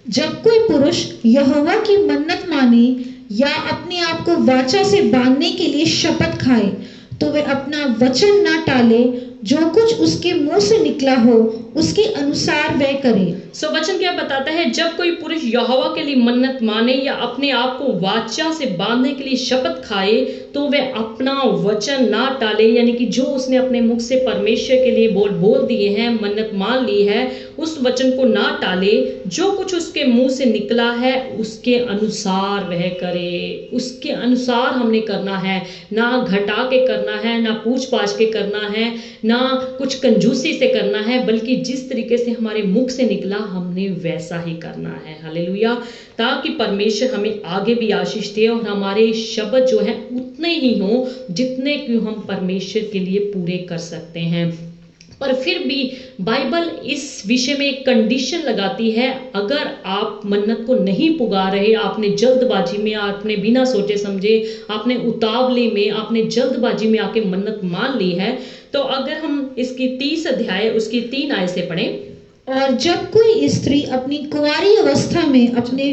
जब कोई पुरुष यहोवा की मन्नत माने या अपने आप को वाचा से बांधने के लिए शपथ खाए तो वे अपना वचन ना टाले, जो कुछ उसके मुंह से निकला हो उसके अनुसार वह करे। सो वचन क्या बताता है, जब कोई पुरुष यहोवा के लिए मन्नत माने या अपने आप को वाचा से बांधने के लिए शपथ खाए तो वह अपना वचन ना टाले, यानी कि जो उसने अपने मुख से परमेश्वर के लिए बोल दिए हैं, मन्नत मान ली है, उस वचन को ना टाले, जो कुछ उसके मुंह से निकला है उसके अनुसार वह करे। उसके अनुसार हमने करना है, ना घटा के करना है, ना पूछ पाछ के करना है, ना कुछ कंजूसी से करना है, बल्कि जिस तरीके से हमारे मुख से निकला हमने वैसा ही करना है। हालेलुया। ताकि परमेश्वर हमें आगे भी आशीष दे और हमारे शब्द जो है उतने ही हो जितने कि हम परमेश्वर के लिए पूरे कर सकते हैं। पर फिर भी बाइबल इस विषय में एक कंडीशन लगाती है, अगर आप मन्नत को नहीं पुगा रहे, आपने जल्दबाजी में, आपने बिना सोचे समझे, आपने उतावली में, आपने जल्दबाजी में आके मन्नत मान ली है, तो अगर हम इसकी 30 अध्याय उसकी 3 आयत से पढ़ें, और जब कोई स्त्री अपनी कुंवारी अवस्था में अपने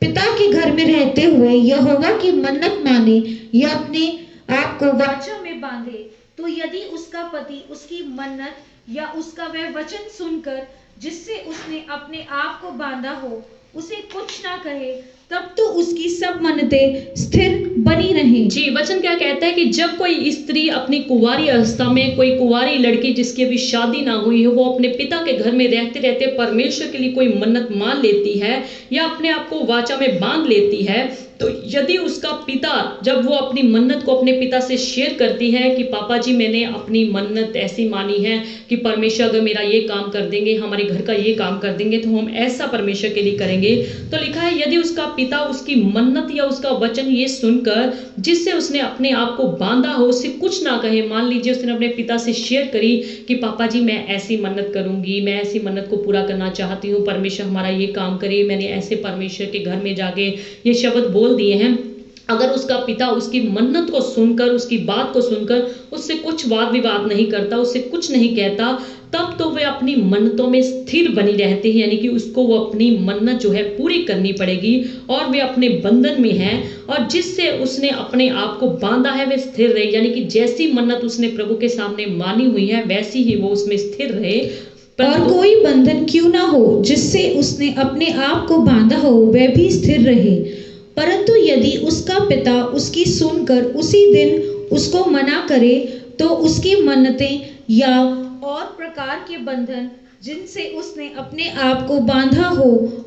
पिता के घर में रहते हुए यहोवा की मन्नत माने या अपने आप को वाचा में बांधे, तो यदि उसका पति उसकी मन्नत या उसका वह वचन सुनकर जिससे उसने अपने आप को बांधा हो उसे कुछ ना कहे, तब तो उसकी सब मन्नतें स्थिर बनी रहें। जी, वचन क्या कहता है कि जब कोई स्त्री अपनी कुंवारी अवस्था में, कोई कुंवारी लड़की जिसकी अभी शादी ना हुई है, वो अपने पिता के घर में रहते रहते परमेश्वर के लिए कोई मन्नत मान लेती है या अपने आप को वाचा में बांध लेती है, तो यदि उसका पिता, जब वो अपनी मन्नत को अपने पिता से शेयर करती है कि पापा जी मैंने अपनी मन्नत ऐसी मानी है कि परमेश्वर अगर मेरा ये काम कर देंगे, हमारे घर का ये काम कर देंगे, तो हम ऐसा परमेश्वर के लिए करेंगे, तो लिखा है यदि उसका पिता उसकी मन्नत या उसका वचन ये सुनकर जिससे उसने अपने आप को बांधा हो उससे कुछ ना कहे, मान लीजिए उसने अपने पिता से शेयर करी कि पापा जी मैं ऐसी मन्नत करूंगी, मैं ऐसी मन्नत को पूरा करना चाहती हूँ, परमेश्वर हमारा ये काम करे, मैंने ऐसे परमेश्वर के घर में जाके ये शब्द बोल दिए हैं, अगर उसका पिता उसकी मन्नत को सुनकर, उसकी बात को सुनकर उससे कुछ वाद विवाद नहीं करता, उससे कुछ नहीं कहता, तब तो वे अपनी मन्नतों में स्थिर बनी रहती है, यानी कि उसको वो अपनी मन्नत जो है पूरी करनी पड़ेगी और वे अपने बंधन में हैं, और जिससे उसने अपने आप को बांधा है वे स्थिर रहे, यानी कि जैसी मन्नत उसने प्रभु के सामने मानी हुई है वैसी ही वो उसमें स्थिर रहे। और कोई बंधन क्यों ना हो जिससे उसने अपने आप को बांधा हो वह भी स्थिर रहे, परंतु यदि उसका पिता उसकी सुनकर उसी दिन उसको मना करे तो उसकी मन्नतें या और प्रकार के बंधन जिनसे उसने अपने आप को बांधा हो,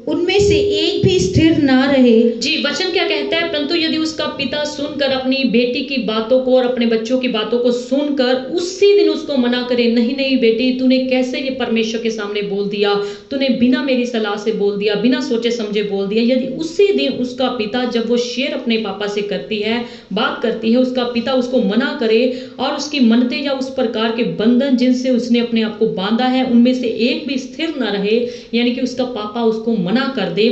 उनमें से एक भी स्थिर ना रहे। जी, वचन क्या कहता है? परंतु यदि उसका पिता सुनकर अपनी बेटी की बातों को और अपने बच्चों की बातों को सुनकर उसी दिन उसको मना करे, नहीं नहीं बेटी, तूने कैसे ये परमेश्वर के सामने बोल दिया, तूने बिना मेरी सलाह से बोल दिया, बिना सोचे समझे बोल दिया। यदि उसी दिन उसका पिता, जब वो शेयर अपने पापा से करती है, बात करती है, उसका पिता उसको मना करे और उसकी मन्नतें या उस प्रकार के बंधन जिनसे उसने अपने आप को बांधा है उनमें से एक भी स्थिर न रहे, यानी कि उसका पापा उसको मना कर दे,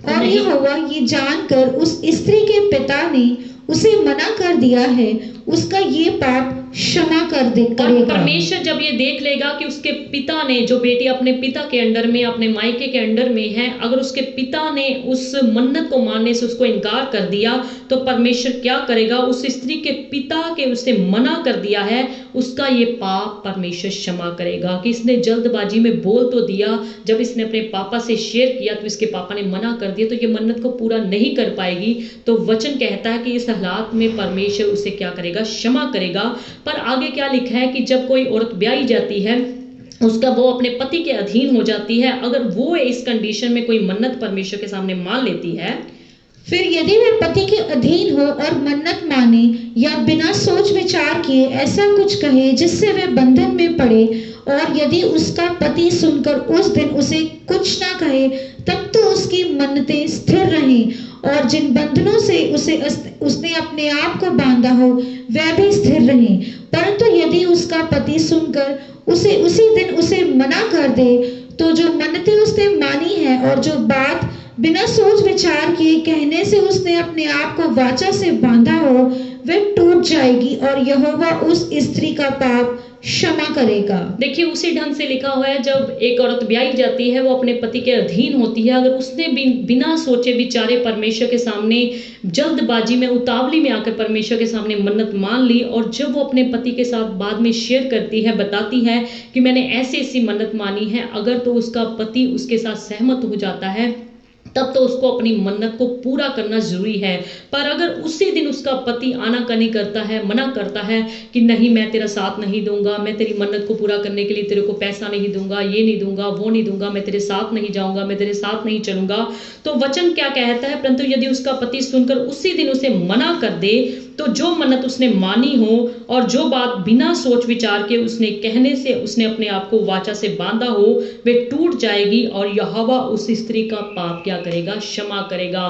और यहोवा ये जानकर उस स्त्री के पिता ने उसे मना कर दिया है, उसका ये पाप क्षमा कर दे करेगा। परमेश्वर जब ये देख लेगा कि उसके पिता ने, जो बेटी अपने पिता के अंडर में, अपने मायके के अंडर में है, अगर उसके पिता ने उस मन्नत को मानने से उसको इनकार कर दिया, तो परमेश्वर क्या करेगा? उस स्त्री के पिता के उसे मना कर दिया है, उसका ये पाप परमेश्वर क्षमा करेगा। कि इसने जल्दबाजी में बोल तो दिया, जब इसने अपने पापा से शेयर किया तो इसके पापा ने मना कर दिया, तो ये मन्नत को पूरा नहीं कर पाएगी। तो वचन कहता है कि इस हालात में परमेश्वर उसे क्या करेगा? क्षमा करेगा। पर आगे क्या लिखा है कि जब कोई औरत ब्याही जाती है, उसका वो अपने पति के अधीन हो जाती है, अगर वो इस कंडीशन में कोई मन्नत परमेश्वर के सामने मान लेती है, फिर यदि वह पति के अधीन हो और मन्नत माने या बिना सोच विचार किए ऐसा कुछ कहे जिससे वह बंधन में पड़े, और यदि उसका पति सुनकर उस दिन उसे कुछ ना कहे, तब तो उसकी मन्नतें स्थिर रहें, और जिन बंधनों से उसने अपने आप को बांधा हो वह भी स्थिर रहें। परंतु यदि उसका पति सुनकर उसे उसी दिन उसे मना कर दे, तो जो मन्नतें उसने मानी है और जो बात बिना सोच विचार किए कहने से उसने अपने आप को वाचा से बांधा हो, वह टूट जाएगी और यहोवा उस स्त्री का पाप क्षमा करेगा। देखिए, उसी ढंग से लिखा हुआ है, जब एक औरत ब्याही जाती है वो अपने पति के अधीन होती है, अगर उसने बिना सोचे विचारे परमेश्वर के सामने जल्दबाजी में, उतावली में आकर परमेश्वर के सामने मन्नत मान ली, और जब वो अपने पति के साथ बाद में शेयर करती है, बताती है कि मैंने ऐसी ऐसी मन्नत मानी है, अगर तो उसका पति उसके साथ सहमत हो जाता है, तब तो उसको अपनी मन्नत को पूरा करना जरूरी है। पर अगर उसी दिन उसका पति आनाकानी करता है, मना करता है कि नहीं, मैं तेरा साथ नहीं दूंगा, मैं तेरी मन्नत को पूरा करने के लिए तेरे को पैसा नहीं दूंगा, ये नहीं दूंगा, वो नहीं दूंगा, मैं तेरे साथ नहीं जाऊंगा, मैं तेरे साथ नहीं चलूंगा, तो वचन क्या कहता है? परंतु यदि उसका पति सुनकर उसी दिन उसे मना कर दे, तो जो मन्नत उसने मानी हो और जो बात बिना सोच विचार के उसने कहने से उसने अपने आप को वाचा से बांधा हो, वे टूट जाएगी और यहोवा उस स्त्री का पाप क्या करेगा? क्षमा करेगा।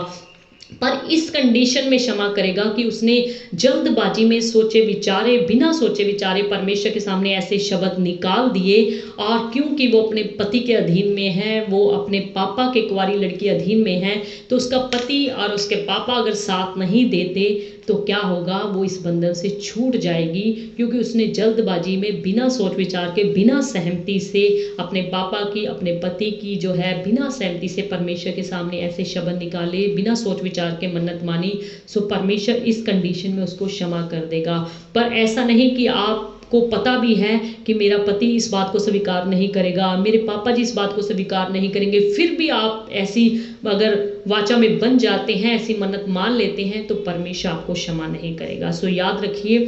पर इस कंडीशन में क्षमा करेगा कि उसने जल्दबाजी में सोचे विचारे, बिना सोचे विचारे परमेश्वर के सामने ऐसे शब्द निकाल दिए, और क्योंकि वो अपने पति के अधीन में है, वो अपने पापा के कुंवारी लड़की अधीन में है, तो उसका पति और उसके पापा अगर साथ नहीं देते तो क्या होगा? वो इस बंधन से छूट जाएगी, क्योंकि उसने जल्दबाजी में बिना सोच विचार के, बिना सहमति से अपने पापा की, अपने पति की जो है, बिना सहमति से परमेश्वर के सामने ऐसे शब्द निकाले, बिना सोच विचार के मन्नत मानी। सो परमेश्वर इस कंडीशन में उसको क्षमा कर देगा। पर ऐसा नहीं कि आप को पता भी है कि मेरा पति इस बात को स्वीकार नहीं करेगा, मेरे पापा जी इस बात को स्वीकार नहीं करेंगे, फिर भी आप ऐसी अगर वाचा में बन जाते हैं, ऐसी मन्नत मान लेते हैं, तो परमेश्वर आपको क्षमा नहीं करेगा। सो याद रखिए,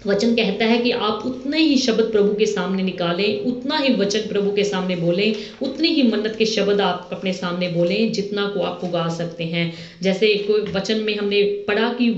वचन कहता है कि आप उतने ही शब्द प्रभु के सामने निकालें, उतना ही वचन प्रभु के सामने बोलें, उतनी ही मन्नत के शब्द आप अपने सामने बोलें जितना को आप उगा सकते हैं। जैसे कोई वचन में हमने पढ़ा कि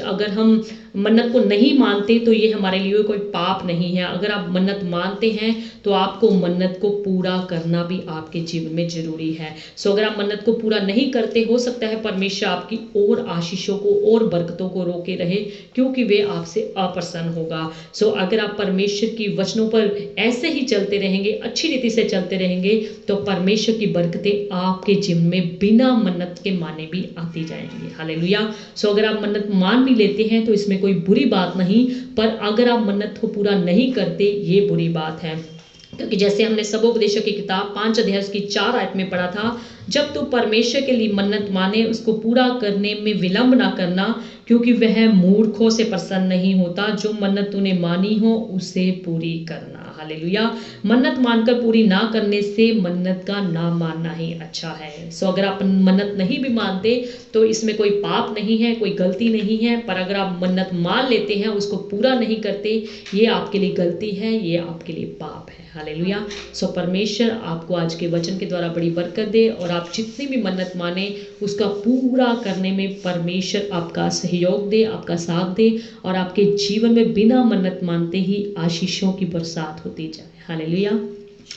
अगर हम मन्नत को नहीं मानते तो ये हमारे लिए कोई पाप नहीं है। अगर आप मन्नत मानते हैं तो आपको मन्नत को पूरा करना भी आपके जीवन में जरूरी है। सो अगर आप मन्नत को पूरा नहीं करते, हो सकता है परमेश्वर आपकी और आशीषों को और बरकतों को रोके रहे, क्योंकि वे आपसे अप्रसन्न होगा। सो अगर आप परमेश्वर की वचनों पर ऐसे ही चलते रहेंगे, अच्छी रीति से चलते रहेंगे, तो परमेश्वर की बरकतें आपके जीवन में बिना मन्नत के माने भी आती जाएंगी। हालेलुया। सो अगर आप मन्नत मान भी लेते हैं तो इसमें कोई बुरी बात नहीं, पर अगर आप मन्नत को पूरा नहीं करते, ये बुरी बात है। क्योंकि जैसे हमने सबोपदेशों की किताब 5 अध्याय की 4 आयत में पढ़ा था, जब तू परमेश्वर के लिए मन्नत माने, उसको पूरा करने में विलंब ना करना, क्योंकि वह मूर्खों से प्रसन्न नहीं होता। जो मन्नत तूने मानी हो उसे पूरी करना। हालेलुया। मन्नत मानकर पूरी ना करने से मन्नत का ना मानना ही अच्छा है। सो अगर आप मन्नत नहीं भी मानते तो इसमें कोई पाप नहीं है, कोई गलती नहीं है, पर अगर आप मन्नत मान लेते हैं, उसको पूरा नहीं करते, ये आपके लिए गलती है, ये आपके लिए पाप है। हालेलुया। सो परमेश्वर आपको आज के वचन के द्वारा बड़ी बरकत दे और आप जितनी भी मन्नत माने उसका पूरा करने में परमेश्वर आपका सहयोग दे, आपका साथ दे और आपके जीवन में बिना मन्नत मानते ही आशीषों की बरसात होती जाए। हालेलुया।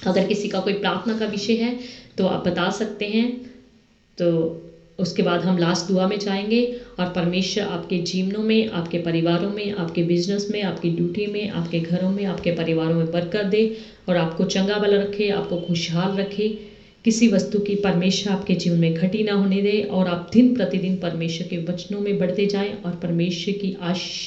अगर किसी का कोई प्रार्थना का विषय है तो आप बता सकते हैं, तो उसके बाद हम लास्ट दुआ में जाएंगे और परमेश्वर आपके जीवनों में, आपके परिवारों में, आपके बिजनेस में, आपकी ड्यूटी में, आपके घरों में, आपके परिवारों में बरकत दे और आपको चंगा भला रखे, आपको खुशहाल रखे। किसी वस्तु की परमेश्वर आपके जीवन में घटी ना होने दे और आप दिन प्रतिदिन परमेश्वर के वचनों में बढ़ते जाएं और परमेश्वर की आशीष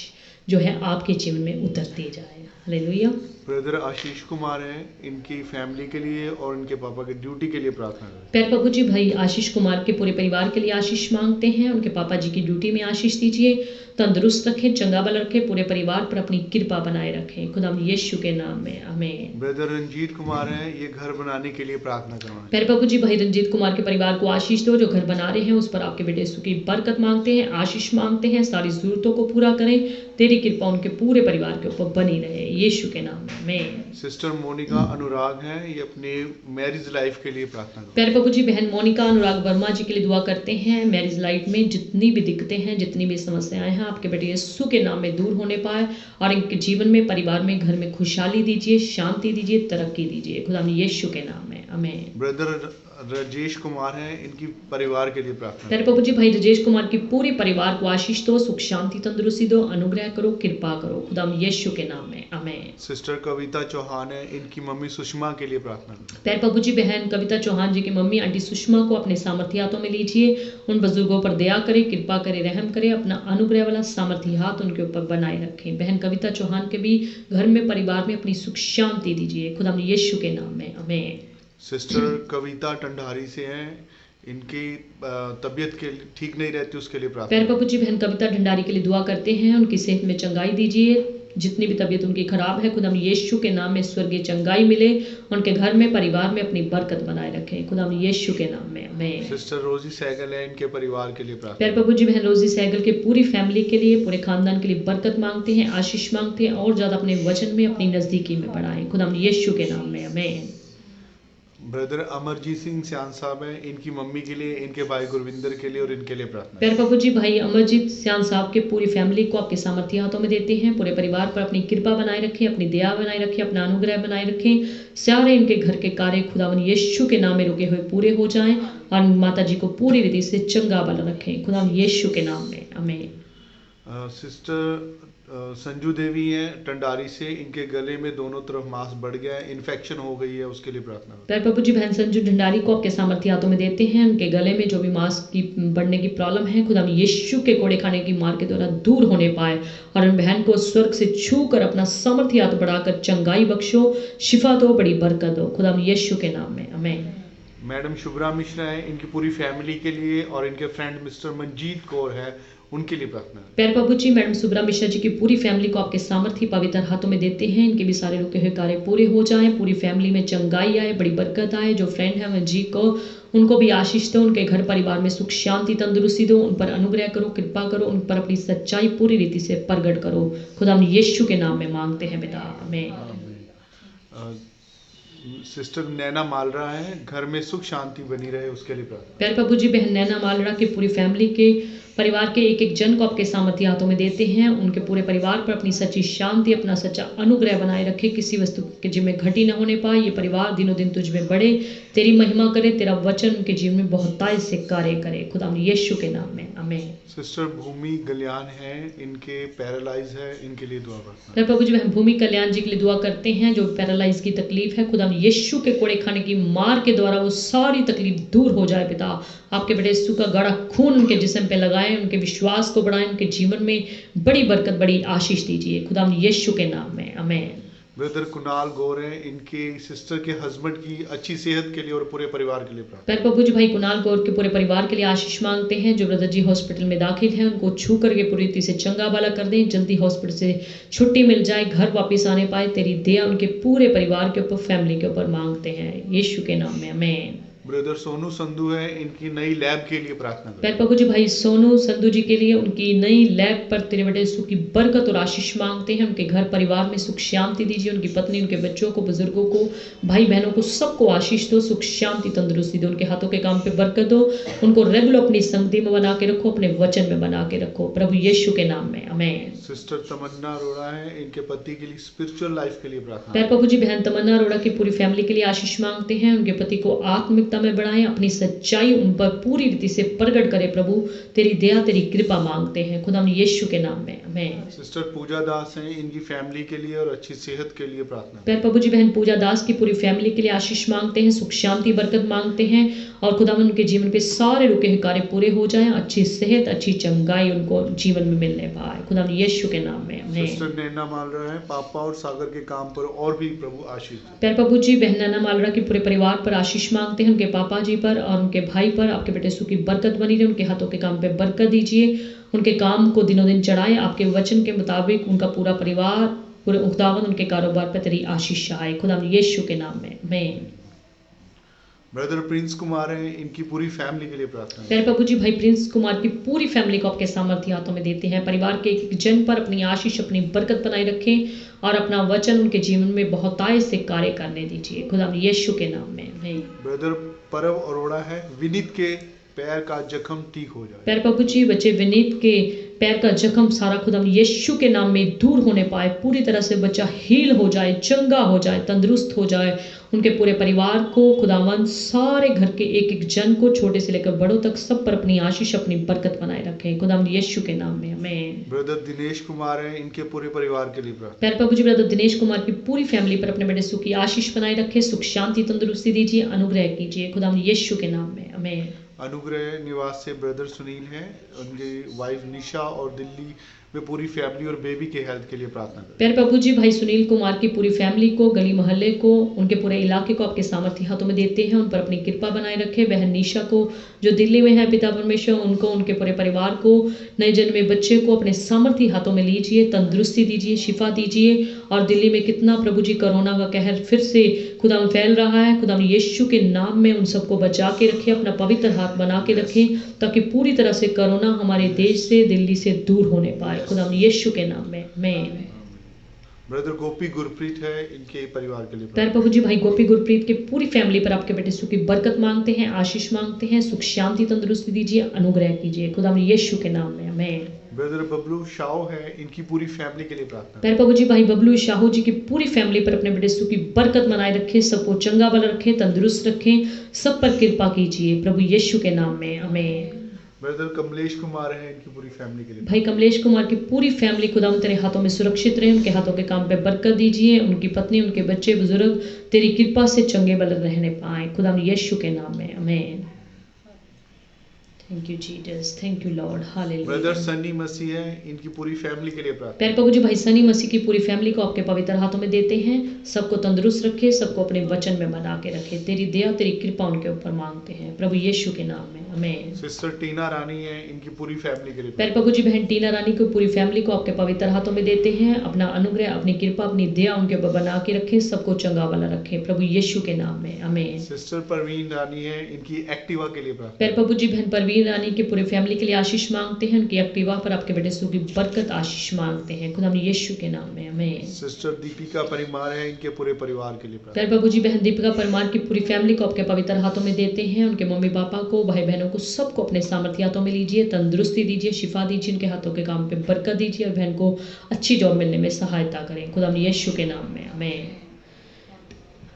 जो है आपके जीवन में उतरती जाए। हालेलुया। ब्रदर आशीष कुमार हैं, इनकी फैमिली के लिए और इनके पापा की ड्यूटी के लिए प्रार्थना करें। प्यारे प्रभु जी, भाई आशीष कुमार के पूरे परिवार के लिए आशीष मांगते हैं। उनके पापा जी की ड्यूटी में आशीष दीजिए, तंदुरुस्त रखें, चंगा बल रखें, पूरे परिवार पर अपनी कृपा बनाए रखें। खुदा यीशु के नाम में आमीन। ब्रदर रंजीत कुमार हैं, ये घर बनाने के लिए प्रार्थना करवाएं। प्यारे प्रभु जी, भाई रंजीत कुमार के परिवार को आशीष दो। जो घर बना रहे हैं उस पर आपके बेटे यीशु की बरकत मांगते हैं, आशीष मांगते हैं, सारी जरूरतों को पूरा करें। तेरी कृपा उनके पूरे परिवार के ऊपर बनी रहे, यीशु के नाम में आमीन। सिस्टर मोनिका अनुराग हैं, ये अपने मैरिज लाइफ के लिए प्रार्थना करें। प्यारे प्रभु जी, बहन मोनिका अनुराग वर्मा जी के लिए दुआ करते हैं। मैरिज लाइफ में जितनी भी दिक्कतें हैं, जितनी भी समस्याएं हैं, आपके बेटे यीशु के नाम में दूर होने पाए और इनके जीवन में, परिवार में, घर में खुशहाली दीजिए, शांति दीजिए, तरक्की दीजिए। खुदा यीशु के नाम में आमीन। ब्रदर राजेश कुमार हैं, इनकी परिवार के लिए प्रार्थना प्यारे प्रभु जी, भाई राजेश कुमार की पूरी परिवार को आशीष दो, सुख शांति तंदुरुस्ती दो, अनुग्रह करो, कृपा करो। खुदा यीशु के नाम में आमीन। सिस्टर कविता चौहान है, इनकी मम्मी सुषमा के लिए प्रार्थना करें। प्यारे प्रभु जी, बहन कविता चौहान जी की मम्मी आंटी सुषमा को अपने सामर्थ्य हाथों में लीजिए। उन बुजुर्गों पर दया करे, कृपा करे, रहम करे, अपना अनुग्रह वाला सामर्थ्य हाथ उनके ऊपर बनाए रखें। बहन कविता चौहान के भी घर में, परिवार में अपनी सुख शांति दीजिए। खुदा यीशु के नाम में आमीन। सिस्टर कविता टंडारी से हैं, इनकी तबीयत के ठीक नहीं रहती, उसके लिए प्रार्थना प्यारे प्रभु जी, बहन कविता भंडारी के लिए दुआ करते हैं। उनकी सेहत में चंगाई दीजिए। जितनी भी तबीयत उनकी खराब है, खुदा यीशु के नाम में स्वर्गीय चंगाई मिले। उनके घर में, परिवार में अपनी बरकत बनाए रखें। खुदा यीशु के नाम में आमीन। सिस्टर रोजी सहगल है, इनके परिवार के लिए प्रार्थना। प्यारे प्रभु जी, बहन रोजी सहगल के पूरी फैमिली के लिए, पूरे खानदान के लिए बरकत मांगते हैं, आशीष मांगते हैं और ज्यादा अपने वचन में, अपनी नजदीकी में बढ़ाएं। खुदा यीशु के नाम में आमीन। ब्रदर अमरजीत सिंह सियान साहब हैं, इनकी मम्मी के लिए, इनके भाई गुरविंदर के लिए और इनके लिए प्रार्थना। प्यारे प्रभु जी, भाई अमरजीत सियान साहब के पूरी फैमिली को आपके सामर्थ्य हाथों में देते हैं। पूरे परिवार पर अपनी कृपा बनाए रखें, अपनी दया बनाए रखें, अपना अनुग्रह बनाए रखें। सारे इनके घर के कार्य खुदावन यीशु के नाम में रुके हुए पूरे हो जाएं और माता जी को पूरी रीति से चंगा बल रखें। खुदावन यीशु के नाम में आमीन। सिस्टर संजू देवी हैं टंडारी से, इनके गले में दोनों तरफ मांस बढ़ गया है, इन्फेक्शन हो गई है, उसके लिए प्रार्थना। प्यारे प्रभु जी, बहन संजू भंडारी को आपके सामर्थ्य हाथों में देते हैं। उनके गले में जो भी मांस की बढ़ने की प्रॉब्लम है, खुदा यीशु के कोड़े खाने की मार के द्वारा दूर होने पाए और उन बहन को स्वर्ग से छू कर अपना सामर्थ्य हाथ बढ़ाकर चंगाई बख्शो, शिफा दो, बड़ी बरकत दो। खुदा यीशु के नाम में आमीन। मैडम शुभ्रा मिश्रा है, इनकी पूरी फैमिली के लिए और इनके फ्रेंड मिस्टर मंजीत कौर है, उनके लिए प्रार्थना। प्यारे प्रभु जी, मैडम सुब्रा मिश्रा जी की पूरी फैमिली को आपके सामर्थ्य पवित्र हाथों में देते हैं। इनके भी सारे रुके हुए कार्य पूरे हो जाएं, पूरी फैमिली में चंगाई आए, बड़ी बरकत आए। जो फ्रेंड है मंजीत को, उनको भी आशीष दो, उनके घर परिवार में सुख शांति तंदुरुस्ती दो, उन पर अनुग्रह करो, कृपा करो, उन पर अपनी सच्चाई पूरी रीति से प्रगट करो। खुदा हम यीशु के नाम में मांगते हैं पिता, आमीन। सिस्टर नैना मालरा है, घर में सुख शांति बनी रहे, उसके लिए प्रार्थना। प्यारे प्रभु जी, बहन नैना मालरा की पूरी फैमिली के, परिवार के एक एक जन को आपके सामर्थ्य हाथों में देते हैं। उनके पूरे परिवार पर अपनी सच्ची शांति, अपना सच्चा अनुग्रह बनाए रखे। किसी वस्तु के जिम्मे घटी न होने पाए। ये परिवार दिनों दिन तुझ में बढ़े, तेरी महिमा करे, तेरा वचन उनके जीवन में बहुतायत से कार्य करे। खुदा यीशु के नाम में आमीन। सिस्टर भूमि गलियान है, इनके पैरालाइज है, इनके लिए दुआ करना। प्यारे प्रभु जी, बहन भूमि कल्याण जी के लिए दुआ करते हैं। जो पैरालाइज की तकलीफ है, खुदा यीशु के कोड़े खाने की मार के द्वारा वो सारी तकलीफ दूर हो जाए। पिता, आपके बेटे यीशु का गाढ़ा खून उनके जिस्म पे लगाएं, उनके विश्वास को बढ़ाएं, उनके जीवन में बड़ी बरकत, बड़ी आशीष दीजिए। खुदा यीशु के नाम में आमीन। ब्रदर कुणाल गौर हैं, इनके सिस्टर के हस्बैंड की अच्छी सेहत के लिए और पूरे परिवार के लिए प्रार्थना। पैर प्रभु जी भाई कुणाल गौर के पूरे परिवार के लिए आशीष मांगते हैं। जो ब्रदर जी हॉस्पिटल में दाखिल हैं उनको छू करके पूरी रीति से चंगा भला कर दें, जल्दी हॉस्पिटल से छुट्टी मिल जाए, घर वापस आने पाए। तेरी दया उनके पूरे परिवार के ऊपर, फैमिली के ऊपर मांगते हैं यीशु के नाम में, आमीन। ब्रदर सोनू संधू है, इनकी नई लैब के लिए प्रार्थना पैर करें। प्रभु जी भाई सोनू संधू जी के लिए उनकी नई लैब पर तेरे बड़े सुख की बरकत और आशीष मांगते हैं। उनके घर परिवार में सुख शांति दीजिए, उनकी पत्नी, उनके बच्चों को, बुजुर्गों को, भाई बहनों को, सबको आशीष दो, सुख शांति तंदुरुस्ती दो, उनके हाथों के काम पे बरकत दो, उनको रेगुलर अपनी संगति में बना के रखो, अपने वचन में बना के रखो, प्रभु यीशु के नाम में, आमीन। सिस्टर तमन्ना अरोड़ा है, इनके पति के लिए स्पिरिचुअल लाइफ के लिए प्रार्थना पैर प्रभु जी बहन तमन्ना अरोड़ा की पूरी फैमिली के लिए आशीष मांगते हैं। उनके पति को आत्मिकता में बढ़ाएं, अपनी सच्चाई उन पर पूरी रीति से प्रकट करे। प्रभु तेरी दया, तेरी कृपा मांगते हैं खुदा यीशु के नाम में, आमीन। सिस्टर पूजा दास हैं, इनकी फैमिली के लिए और अच्छी सेहत के लिए प्रार्थना। पैर प्रभु जी बहन पूजा दास की पूरी फैमिली के लिए आशीष मांगते हैं, सुख शांति बरकत मांगते हैं और खुदावन उनके जीवन पे सारे रुके हुए कार्य पूरे हो जाएं, अच्छी सेहत, अच्छी चंगाई उनको जीवन में मिलने पाए खुदा यीशु के नाम में, आमीन। सिस्टर नैना मालरा है, पापा और सागर के काम पर और भी प्रभु आशीष दें। पैर प्रभु जी बहन नैना मालरा के पूरे परिवार पर आशीष मांगते हैं, उनके पापा जी पर और उनके भाई पर आपके बेटे सुखी बरकत बनी रहे, उनके हाथों के काम पे बरकत दीजिए, उनके काम को दिनों दिन चढ़ाए आपके वचन के मुताबिक, उनका पूरा परिवार, पूरे खुदावन उनके कारोबार पर तेरी आशीष आए खुदा यीशु के नाम में, आमीन। ब्रदर प्रिंस कुमार हैं, इनकी पूरी फैमिली के लिए प्रार्थना। प्यारे प्रभु जी भाई प्रिंस कुमार की पूरी फैमिली को आपके सामर्थ्य हाथों में देते हैं। परिवार के एक जन पर अपनी आशीष, अपनी बरकत बनाए रखें और अपना वचन उनके जीवन में बहुतायत से कार्य करने दीजिए खुदा यीशु के नाम में, आमीन। ब्रदर परव अरोड़ा है, विनीत के पैर का जख्म ठीक हो जाए। प्यारे प्रभु जी बच्चे विनीत के पैर का जख्म सारा खुदा यीशु के नाम में दूर होने पाए, पूरी तरह से बच्चा हील हो जाए, चंगा हो जाए, तंदुरुस्त हो जाए। उनके पूरे परिवार को खुदावन, सारे घर के एक एक जन को, छोटे से लेकर बड़ों तक, सब पर अपनी आशीष, अपनी बरकत बनाए रखें खुदा यीशु के नाम में, आमीन। ब्रदर दिनेश कुमार है, इनके पूरे परिवार के लिए प्रार्थना। प्यारे प्रभु जी ब्रदर दिनेश कुमार की पूरी फैमिली पर अपने बेटे सुख की आशीष बनाए रखें, सुख शांति तंदुरुस्ती दीजिए, अनुग्रह कीजिए खुदा यीशु के नाम में, आमीन। अनुग्रह निवास से ब्रदर सुनील हैं, उनकी वाइफ निशा और दिल्ली में पूरी फैमिली और बेबी के हेल्थ के लिए प्रार्थना करें। प्यारे प्रभु जी भाई सुनील कुमार की पूरी फैमिली को, गली मोहल्ले को, उनके पूरे इलाके को आपके सामर्थ्य हाथों में देते हैं, उन पर अपनी कृपा बनाए रखें। बहन निशा को जो दिल्ली में है, पिता परमेश्वर उनको, उनके पूरे परिवार को, नए जन्मे बच्चे को अपने सामर्थ्य हाथों में लीजिए, तंदुरुस्ती दीजिए, शिफा दीजिए। और दिल्ली में कितना प्रभु जी कोरोना का कहर फिर से खुदा फैल रहा है, खुदा यीशु के नाम में उन सबको बचा के रखें, अपना पवित्र हाथ बना के रखें ताकि पूरी तरह से कोरोना हमारे देश से, दिल्ली से दूर होने पाए खुदा यीशु के नाम में, आमीन। ब्रदर गोपी गुरप्रीत है, इनके परिवार के लिए प्यारे प्रभु जी भाई गोपी गुरप्रीत की पूरी फैमिली पर आपके बेटे सुख की बरकत मांगते हैं, आशीष मांगते हैं, सुख शांति तंदुरुस्ती दीजिए, अनुग्रह कीजिए खुदा यीशु के नाम में, आमीन। ब्रदर बबलू शाह है, इनकी पूरी फैमिली के लिए प्रार्थना। प्यारे प्रभु जी भाई बबलू शाहू जी की पूरी फैमिली पर अपने बेटे सुख की बरकत बनाए रखें, सबको चंगा भला रखें, तंदुरुस्त रखें, सब पर कृपा कीजिए प्रभु यीशु के नाम में, आमीन। ब्रदर कमलेश कुमार है, इनकी पूरी फैमिली के लिए भाई कमलेश कुमार की पूरी फैमिली खुदा तेरे हाथों में सुरक्षित रहे, उनके हाथों के काम पे बरकत दीजिए, उनकी पत्नी, उनके बच्चे, बुजुर्ग तेरी कृपा से चंगे भले रहने पाए खुदा यीशु के नाम में, आमीन। Thank you Jesus, thank you Lord, hallelujah. Brother Sunny Masih है, इनकी पूरी फैमिली के लिए प्रार्थना। प्यारे प्रभु जी भाई सनी मसीह की पूरी फैमिली को आपके पवित्र हाथों में देते हैं, सबको तंदुरुस्त रखे, सबको अपने वचन में बना के रखे, तेरी दया, तेरी कृपा उनके ऊपर मांगते हैं प्रभु यीशु के नाम में, आमीन। सिस्टर टीना रानी है, इनकी पूरी फैमिली के लिए प्यारे प्रभु जी बहन टीना रानी को पूरी फैमिली को आपके पवित्र हाथों में देते हैं, अपना अनुग्रह, अपनी कृपा, अपनी दया उनके ऊपर बना के रखें, सबको चंगा वाला रखें प्रभु यीशु के नाम में, आमीन। सिस्टर परवीन रानी है, इनकी एक्टिवा के लिए प्रार्थना। प्यारे प्रभु जी बहन परवीन रानी की पूरी फैमिली के लिए आशीष मांगते हैं, उनकी एक्टिवा पर आपके बेटे सुख की बरकत, आशीष मांगते हैं खुदा यीशु के नाम में, आमीन। सिस्टर दीपिका परिमार है, इनके पूरे परिवार के लिए प्रार्थना। प्यारे प्रभु जी बहन दीपिका परमार की पूरी फैमिली को आपके पवित्र हाथों में देते हैं, उनके मम्मी पापा को, भाई बहनों को, सबको अपने सामर्थ्य हाथों में लीजिए, तंदुरुस्ती दीजिए, शिफा दीजिए, उनके हाथों के काम पे बरकत दीजिए और बहन को अच्छी जॉब मिलने में सहायता करें खुदा यीशु के नाम में, आमीन।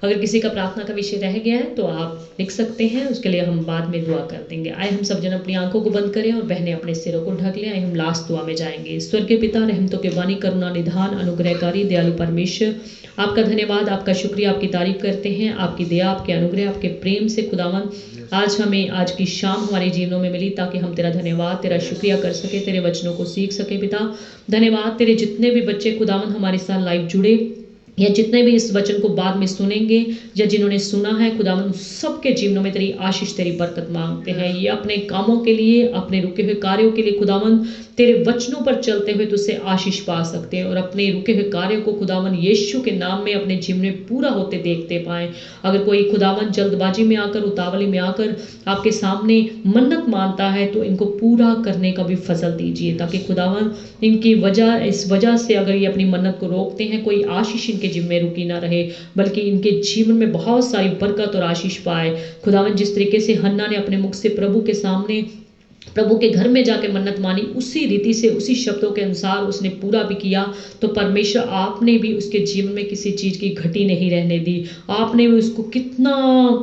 अगर किसी का प्रार्थना का विषय रह गया है तो आप लिख सकते हैं, उसके लिए हम बाद में दुआ कर देंगे। आए हम सब जन अपनी आंखों को बंद करें और बहनें अपने सिरों को ढक लें। आए हम लास्ट दुआ में जाएंगे। स्वर्गीय पिता, रहमतों के वाणी, करुणा निधान, अनुग्रहकारी, दयालु परमेश्वर, आपका धन्यवाद, आपका शुक्रिया, आपकी तारीफ करते हैं। आपकी दया, आपके अनुग्रह, आपके प्रेम से खुदावन आज की शाम हमारे जीवनों में मिली ताकि हम तेरा धन्यवाद, तेरा शुक्रिया कर सके, तेरे वचनों को सीख सके। पिता धन्यवाद, तेरे जितने भी बच्चे खुदावन हमारे साथ लाइव जुड़े या जितने भी इस वचन को बाद में सुनेंगे या जिन्होंने सुना है, खुदावन सबके जीवनों में तेरी आशीष, तेरी बरकत मांगते हैं। ये अपने कामों के लिए, अपने रुके हुए कार्यों के लिए खुदावन तेरे वचनों पर चलते हुए तुझसे आशीष पा सकते हैं और अपने रुके हुए कार्यों को खुदावन यीशु के नाम में अपने जीवन में पूरा होते देखते पाएं। अगर कोई खुदावन जल्दबाजी में आकर, उतावली में आकर आपके सामने मन्नत मानता है तो इनको पूरा करने का भी फजल दीजिए, ताकि खुदावन इनकी इस वजह से अगर ये अपनी मन्नत को रोकते हैं, कोई आशीष इनके जीवन में रुकी ना रहे, बल्कि इनके जीवन में बहुत सारी बरकत और आशीष पाए। खुदावन जिस तरीके से हन्ना ने अपने मुख से प्रभु के सामने, प्रभु के घर में जाके मन्नत मानी, उसी रीति से, उसी शब्दों के अनुसार उसने पूरा भी किया, तो परमेश्वर आपने भी उसके जीवन में किसी चीज की घटी नहीं रहने दी। आपने भी उसको कितना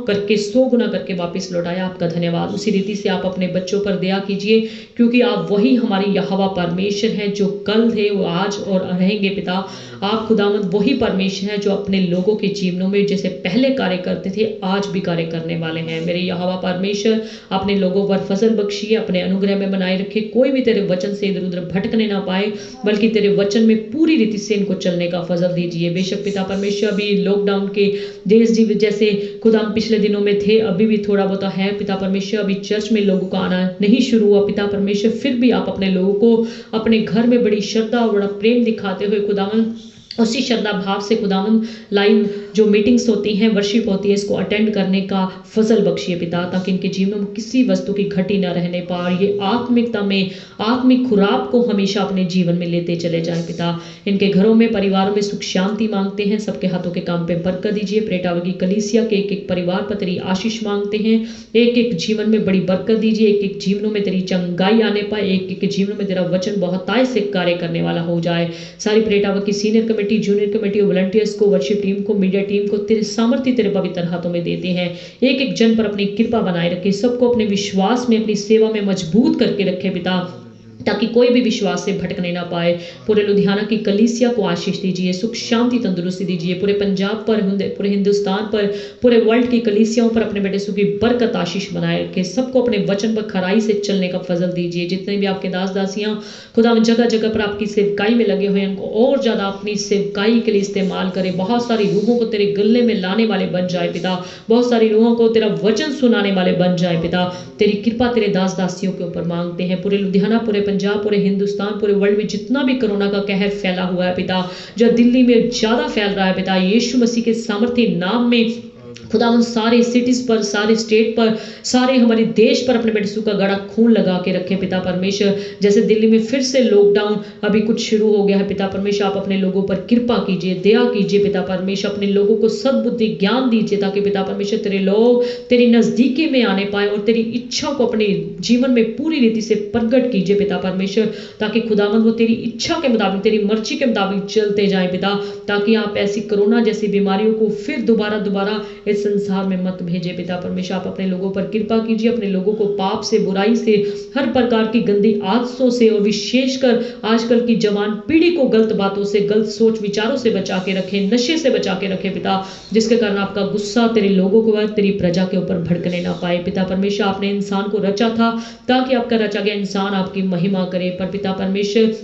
करके 100 गुना करके वापस लौटाया। आपका धन्यवाद। उसी रीति से आप अपने बच्चों पर दया कीजिए, क्योंकि आप वही हमारी यहोवा परमेश्वर हैं जो कल थे, वो आज और रहेंगे। पिता, आप खुदावंद वही परमेश्वर हैं जो अपने लोगों के जीवनों में जैसे पहले कार्य करते थे, आज भी कार्य करने वाले हैं। मेरे यहोवा परमेश्वर अपने लोगों पर फजल बख्शिए, अपने अनुग्रह में बनाए रखे, कोई भी तेरे वचन से इधर उधर भटकने ना पाए, बल्कि तेरे वचन में पूरी रीति से इनको चलने का फजल दीजिए। बेशक पिता परमेश्वर अभी लॉकडाउन के देश जीव जैसे खुदा पिछले दिनों में थे, अभी भी थोड़ा बहुत है पिता परमेश्वर, अभी चर्च में लोगों का आना नहीं शुरू हुआ पिता परमेश्वर, फिर भी आप अपने लोगों को अपने घर में बड़ी श्रद्धा और बड़ा प्रेम दिखाते हुए खुदावन उसी श्रद्धा भाव से खुदावन लाइव जो मीटिंग्स होती हैं, वर्शिप होती है, इसको अटेंड करने का फजल बख्शिए पिता, ताकि इनके जीवन में किसी वस्तु की घटी ना रहने पाए, ये आत्मिकता में आत्मिक खुराक को हमेशा अपने जीवन में लेते चले जाए पिता। इनके घरों में, परिवारों में सुख शांति मांगते हैं, सबके हाथों के काम पे बरकत दीजिए। प्रेटावर की कलीसिया के एक एक परिवार पर तेरी आशीष मांगते हैं, एक एक जीवन में बड़ी बरकत दीजिए, एक एक जीवनों में तेरी चंगाई आने पाए, एक एक जीवनों में तेरा वचन बहुतायत से कार्य करने वाला हो जाए। सारी प्रेटावर की senior committee, junior committee, volunteers को, वर्शिप टीम को, मीडिया टीम को तेरे सामर्थ्य तेरे पवित्र हाथों में देते हैं। एक एक जन पर अपनी कृपा बनाए रखे, सबको अपने विश्वास में, अपनी सेवा में मजबूत करके रखे पिता, ताकि कोई भी विश्वास से भटकने ना पाए। पूरे लुधियाना की कलीसिया को आशीष दीजिए, सुख शांति तंदुरुस्ती दीजिए। पूरे पंजाब पर, पूरे हिंदुस्तान पर, पूरे वर्ल्ड की कलीसियाओं पर अपने बेटे सुखी बरकत आशीष बनाए रखे, सबको अपने वचन पर खराई से चलने का फजल दीजिए। जितने भी आपके दास दासियां खुदा जगह जगह पर आपकी सेवकाई में लगे हुए हैं, उनको और ज्यादा अपनी सेवकाई के लिए इस्तेमाल करें। बहुत सारी रूहों को तेरे गले में लाने वाले बन जाए पिता, बहुत सारी रूहों को तेरा वचन सुनाने वाले बन जाए पिता। तेरी कृपा तेरे दास दासियों के ऊपर मांगते हैं। पूरे लुधियाना, पूरे पंजाब, पूरे हिंदुस्तान, पूरे वर्ल्ड में जितना भी कोरोना का कहर फैला हुआ है पिता, जो दिल्ली में ज्यादा फैल रहा है पिता, यीशु मसीह के सामर्थ्य नाम में खुदा उन सारे सिटीज पर, सारे स्टेट पर, सारे हमारे देश पर अपने बेटे का गड़ा खून लगा के रखे पिता परमेश्वर। जैसे दिल्ली में फिर से लॉकडाउन अभी कुछ शुरू हो गया है पिता परमेश्वर, आप अपने लोगों पर कृपा कीजिए, दया कीजिए पिता परमेश्वर, अपने लोगों को सद्बुद्धि ज्ञान दीजिए, ताकि पिता परमेश्वर तेरे लोग तेरी नजदीकी में आने पाए और तेरी इच्छा को अपने जीवन में पूरी रीति से प्रकट कीजिए पिता परमेश्वर, ताकि खुदावंद वो तेरी इच्छा के मुताबिक, तेरी मर्जी के मुताबिक चलते जाए पिता, ताकि आप ऐसी कोरोना जैसी बीमारियों को फिर दोबारा इस संसार में मत भेजे पिता परमेश्वर। आप अपने लोगों पर कृपा कीजिए, अपने लोगों को पाप से, बुराई से, हर प्रकार की गंदी आदतों से और विशेषकर आजकल की जवान पीढ़ी को गलत बातों से, गलत सोच विचारों से बचा के रखे, नशे से बचा के रखे पिता, जिसके कारण आपका गुस्सा तेरे लोगों को, तेरी प्रजा के ऊपर भड़कने ना पाए पिता परमेश्वर। आपने इंसान को रचा था ताकि आपका रचा गया इंसान आपकी महिमा करे, पर पिता परमेश्वर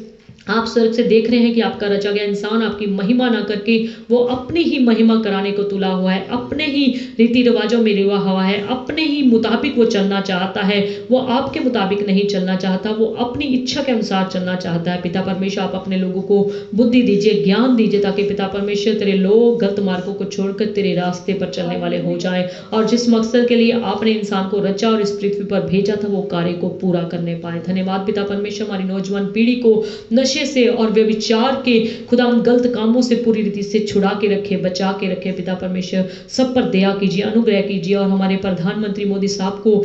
आप स्वर्ग से देख रहे हैं कि आपका रचा गया इंसान आपकी महिमा ना करके वो अपनी ही महिमा कराने को तुला हुआ है, अपने ही रीति रिवाजों में रिवा हुआ है, अपने ही मुताबिक वो चलना चाहता है, वो आपके मुताबिक नहीं चलना चाहता, वो अपनी इच्छा के अनुसार चलना चाहता है। पिता परमेश्वर आप अपने लोगों को बुद्धि दीजिए, ज्ञान दीजिए, ताकि पिता परमेश्वर तेरे लोग गलत मार्गों को छोड़कर तेरे रास्ते पर चलने वाले हो जाएं, और जिस मकसद के लिए आपने इंसान को रचा और इस पृथ्वी पर भेजा था वो कार्य को पूरा करने पाए। धन्यवाद पिता परमेश्वर, हमारी नौजवान पीढ़ी को नशे से और व्यभिचार के खुदा गलत कामों से पूरी रीति से छुड़ा के रखे, बचा के रखे पिता परमेश्वर। सब पर दया कीजिए, अनुग्रह कीजिए, और हमारे प्रधानमंत्री मोदी साहब को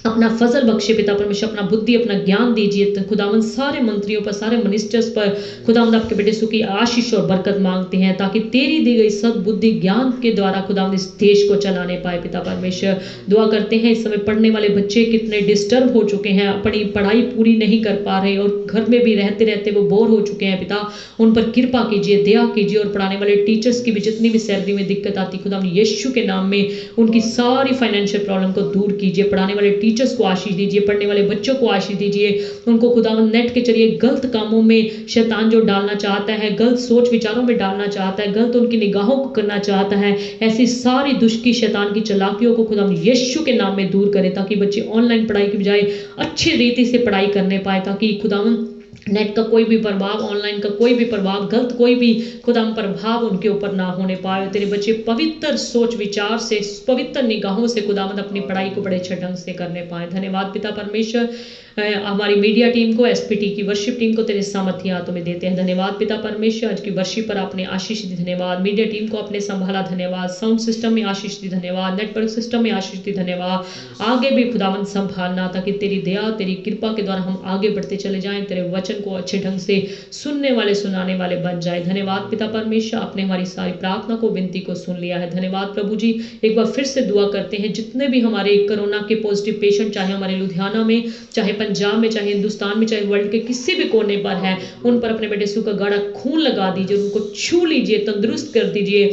अपना फजल बख्शे पिता परमेश्वर, अपना बुद्धि, अपना ज्ञान दीजिए। तो खुदावंद सारे मंत्रियों पर, सारे मिनिस्टर्स पर खुदावंद आपके बेटे सुखी आशीष और बरकत मांगते हैं, ताकि तेरी दी गई सद्बुद्धि ज्ञान के द्वारा खुदावंद इस देश को चलाने पाए पिता परमेश्वर। दुआ करते हैं इस समय पढ़ने वाले बच्चे कितने डिस्टर्ब हो चुके हैं, अपनी पढ़ाई पूरी नहीं कर पा रहे और घर में भी रहते रहते वो बोर हो चुके हैं पिता, उन पर कृपा कीजिए, दया कीजिए, और पढ़ाने वाले टीचर्स की भी जितनी भी सैलरी में दिक्कत आती खुदावंद यीशु के नाम में उनकी सारी फाइनेंशियल प्रॉब्लम को दूर कीजिए। पढ़ाने वाले टीचर्स को आशीष दीजिए, पढ़ने वाले बच्चों को आशीष दीजिए। उनको खुदावंद नेट के जरिए गलत कामों में शैतान जो डालना चाहता है, गलत सोच विचारों में डालना चाहता है, गलत उनकी निगाहों को करना चाहता है, ऐसी सारी दुष्ट की शैतान की चालाकियों को खुदावंद यीशु के नाम में दूर करे, ताकि बच्चे ऑनलाइन पढ़ाई की बजाय अच्छी रीति से पढ़ाई करने पाए, ताकि खुदावंद नेट का कोई भी प्रभाव, ऑनलाइन का कोई भी प्रभाव, गलत कोई भी खुदाम प्रभाव उनके ऊपर ना होने पाए। तेरे बच्चे पवित्र सोच विचार से, पवित्र निगाहों से खुदावंद अपनी पढ़ाई को बड़े अच्छे ढंग से करने पाए। धन्यवाद पिता परमेश्वर, हमारी मीडिया टीम को, एसपीटी की वर्शिप टीम को तेरे सामर्थ्य हाथों में देते हैं। धन्यवाद पिता परमेश्वर, आज की वर्शिप पर आपने आशीष दी, धन्यवाद। मीडिया टीम को आपने संभाला, धन्यवाद। साउंड सिस्टम में आशीष दी, धन्यवाद। नेटवर्क सिस्टम में आशीष दी, धन्यवाद। आगे भी खुदावंद संभालना, ताकि तेरी दया, तेरी कृपा के द्वारा हम आगे बढ़ते चले जाएं, तेरे वचन को अच्छे ढंग से सुनने वाले, सुनाने वाले बन जाए। धन्यवाद पिता परमेश्वर, आपने हमारी सारी प्रार्थना को, विनती को सुन लिया है। धन्यवाद प्रभु जी। एक बार फिर से दुआ करते हैं, जितने भी हमारे कोरोना के पॉजिटिव पेशेंट, चाहे हमारे लुधियाना में, चाहे पंजाब में, चाहे हिंदुस्तान में, चाहे वर्ल्ड के किसी भी कोने पर है, उन पर अपने बेटे यीशु का गाढ़ा खून लगा दीजिए, उनको छू लीजिए, तंदुरुस्त कर दीजिए,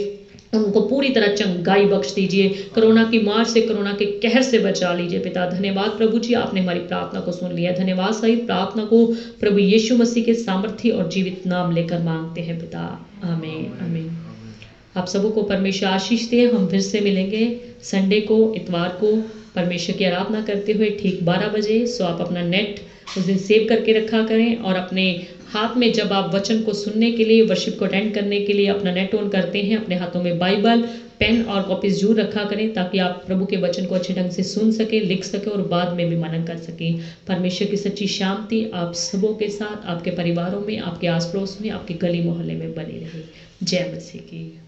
उनको पूरी तरह चंगाई बख्श दीजिए, कोरोना की मार से, कोरोना के कहर से बचा लीजिए पिता। धन्यवाद प्रभु जी, आपने हमारी प्रार्थना को सुन लिया। धन्यवाद सहित प्रार्थना को प्रभु यीशु मसीह के सामर्थ्य और जीवित नाम लेकर मांगते हैं पिता, आमीन आमीन। आप सबों को परमेश्वर आशीष दे। हम फिर से मिलेंगे संडे को, इतवार को, परमेश्वर की आराधना करते हुए ठीक 12 बजे। सो आप अपना नेट उस दिन सेव करके रखा करें, और अपने हाथ में जब आप वचन को सुनने के लिए, वर्शिप को अटेंड करने के लिए अपना नेट ऑन करते हैं, अपने हाथों में बाइबल, पेन और कॉपीज जरूर रखा करें, ताकि आप प्रभु के वचन को अच्छे ढंग से सुन सके, लिख सके और बाद में भी मनन कर सकें। परमेश्वर की सच्ची शांति आप सबों के साथ, आपके परिवारों में, आपके आस पड़ोस में, आपके गली मोहल्ले में बनी रहे। जय मसीह की।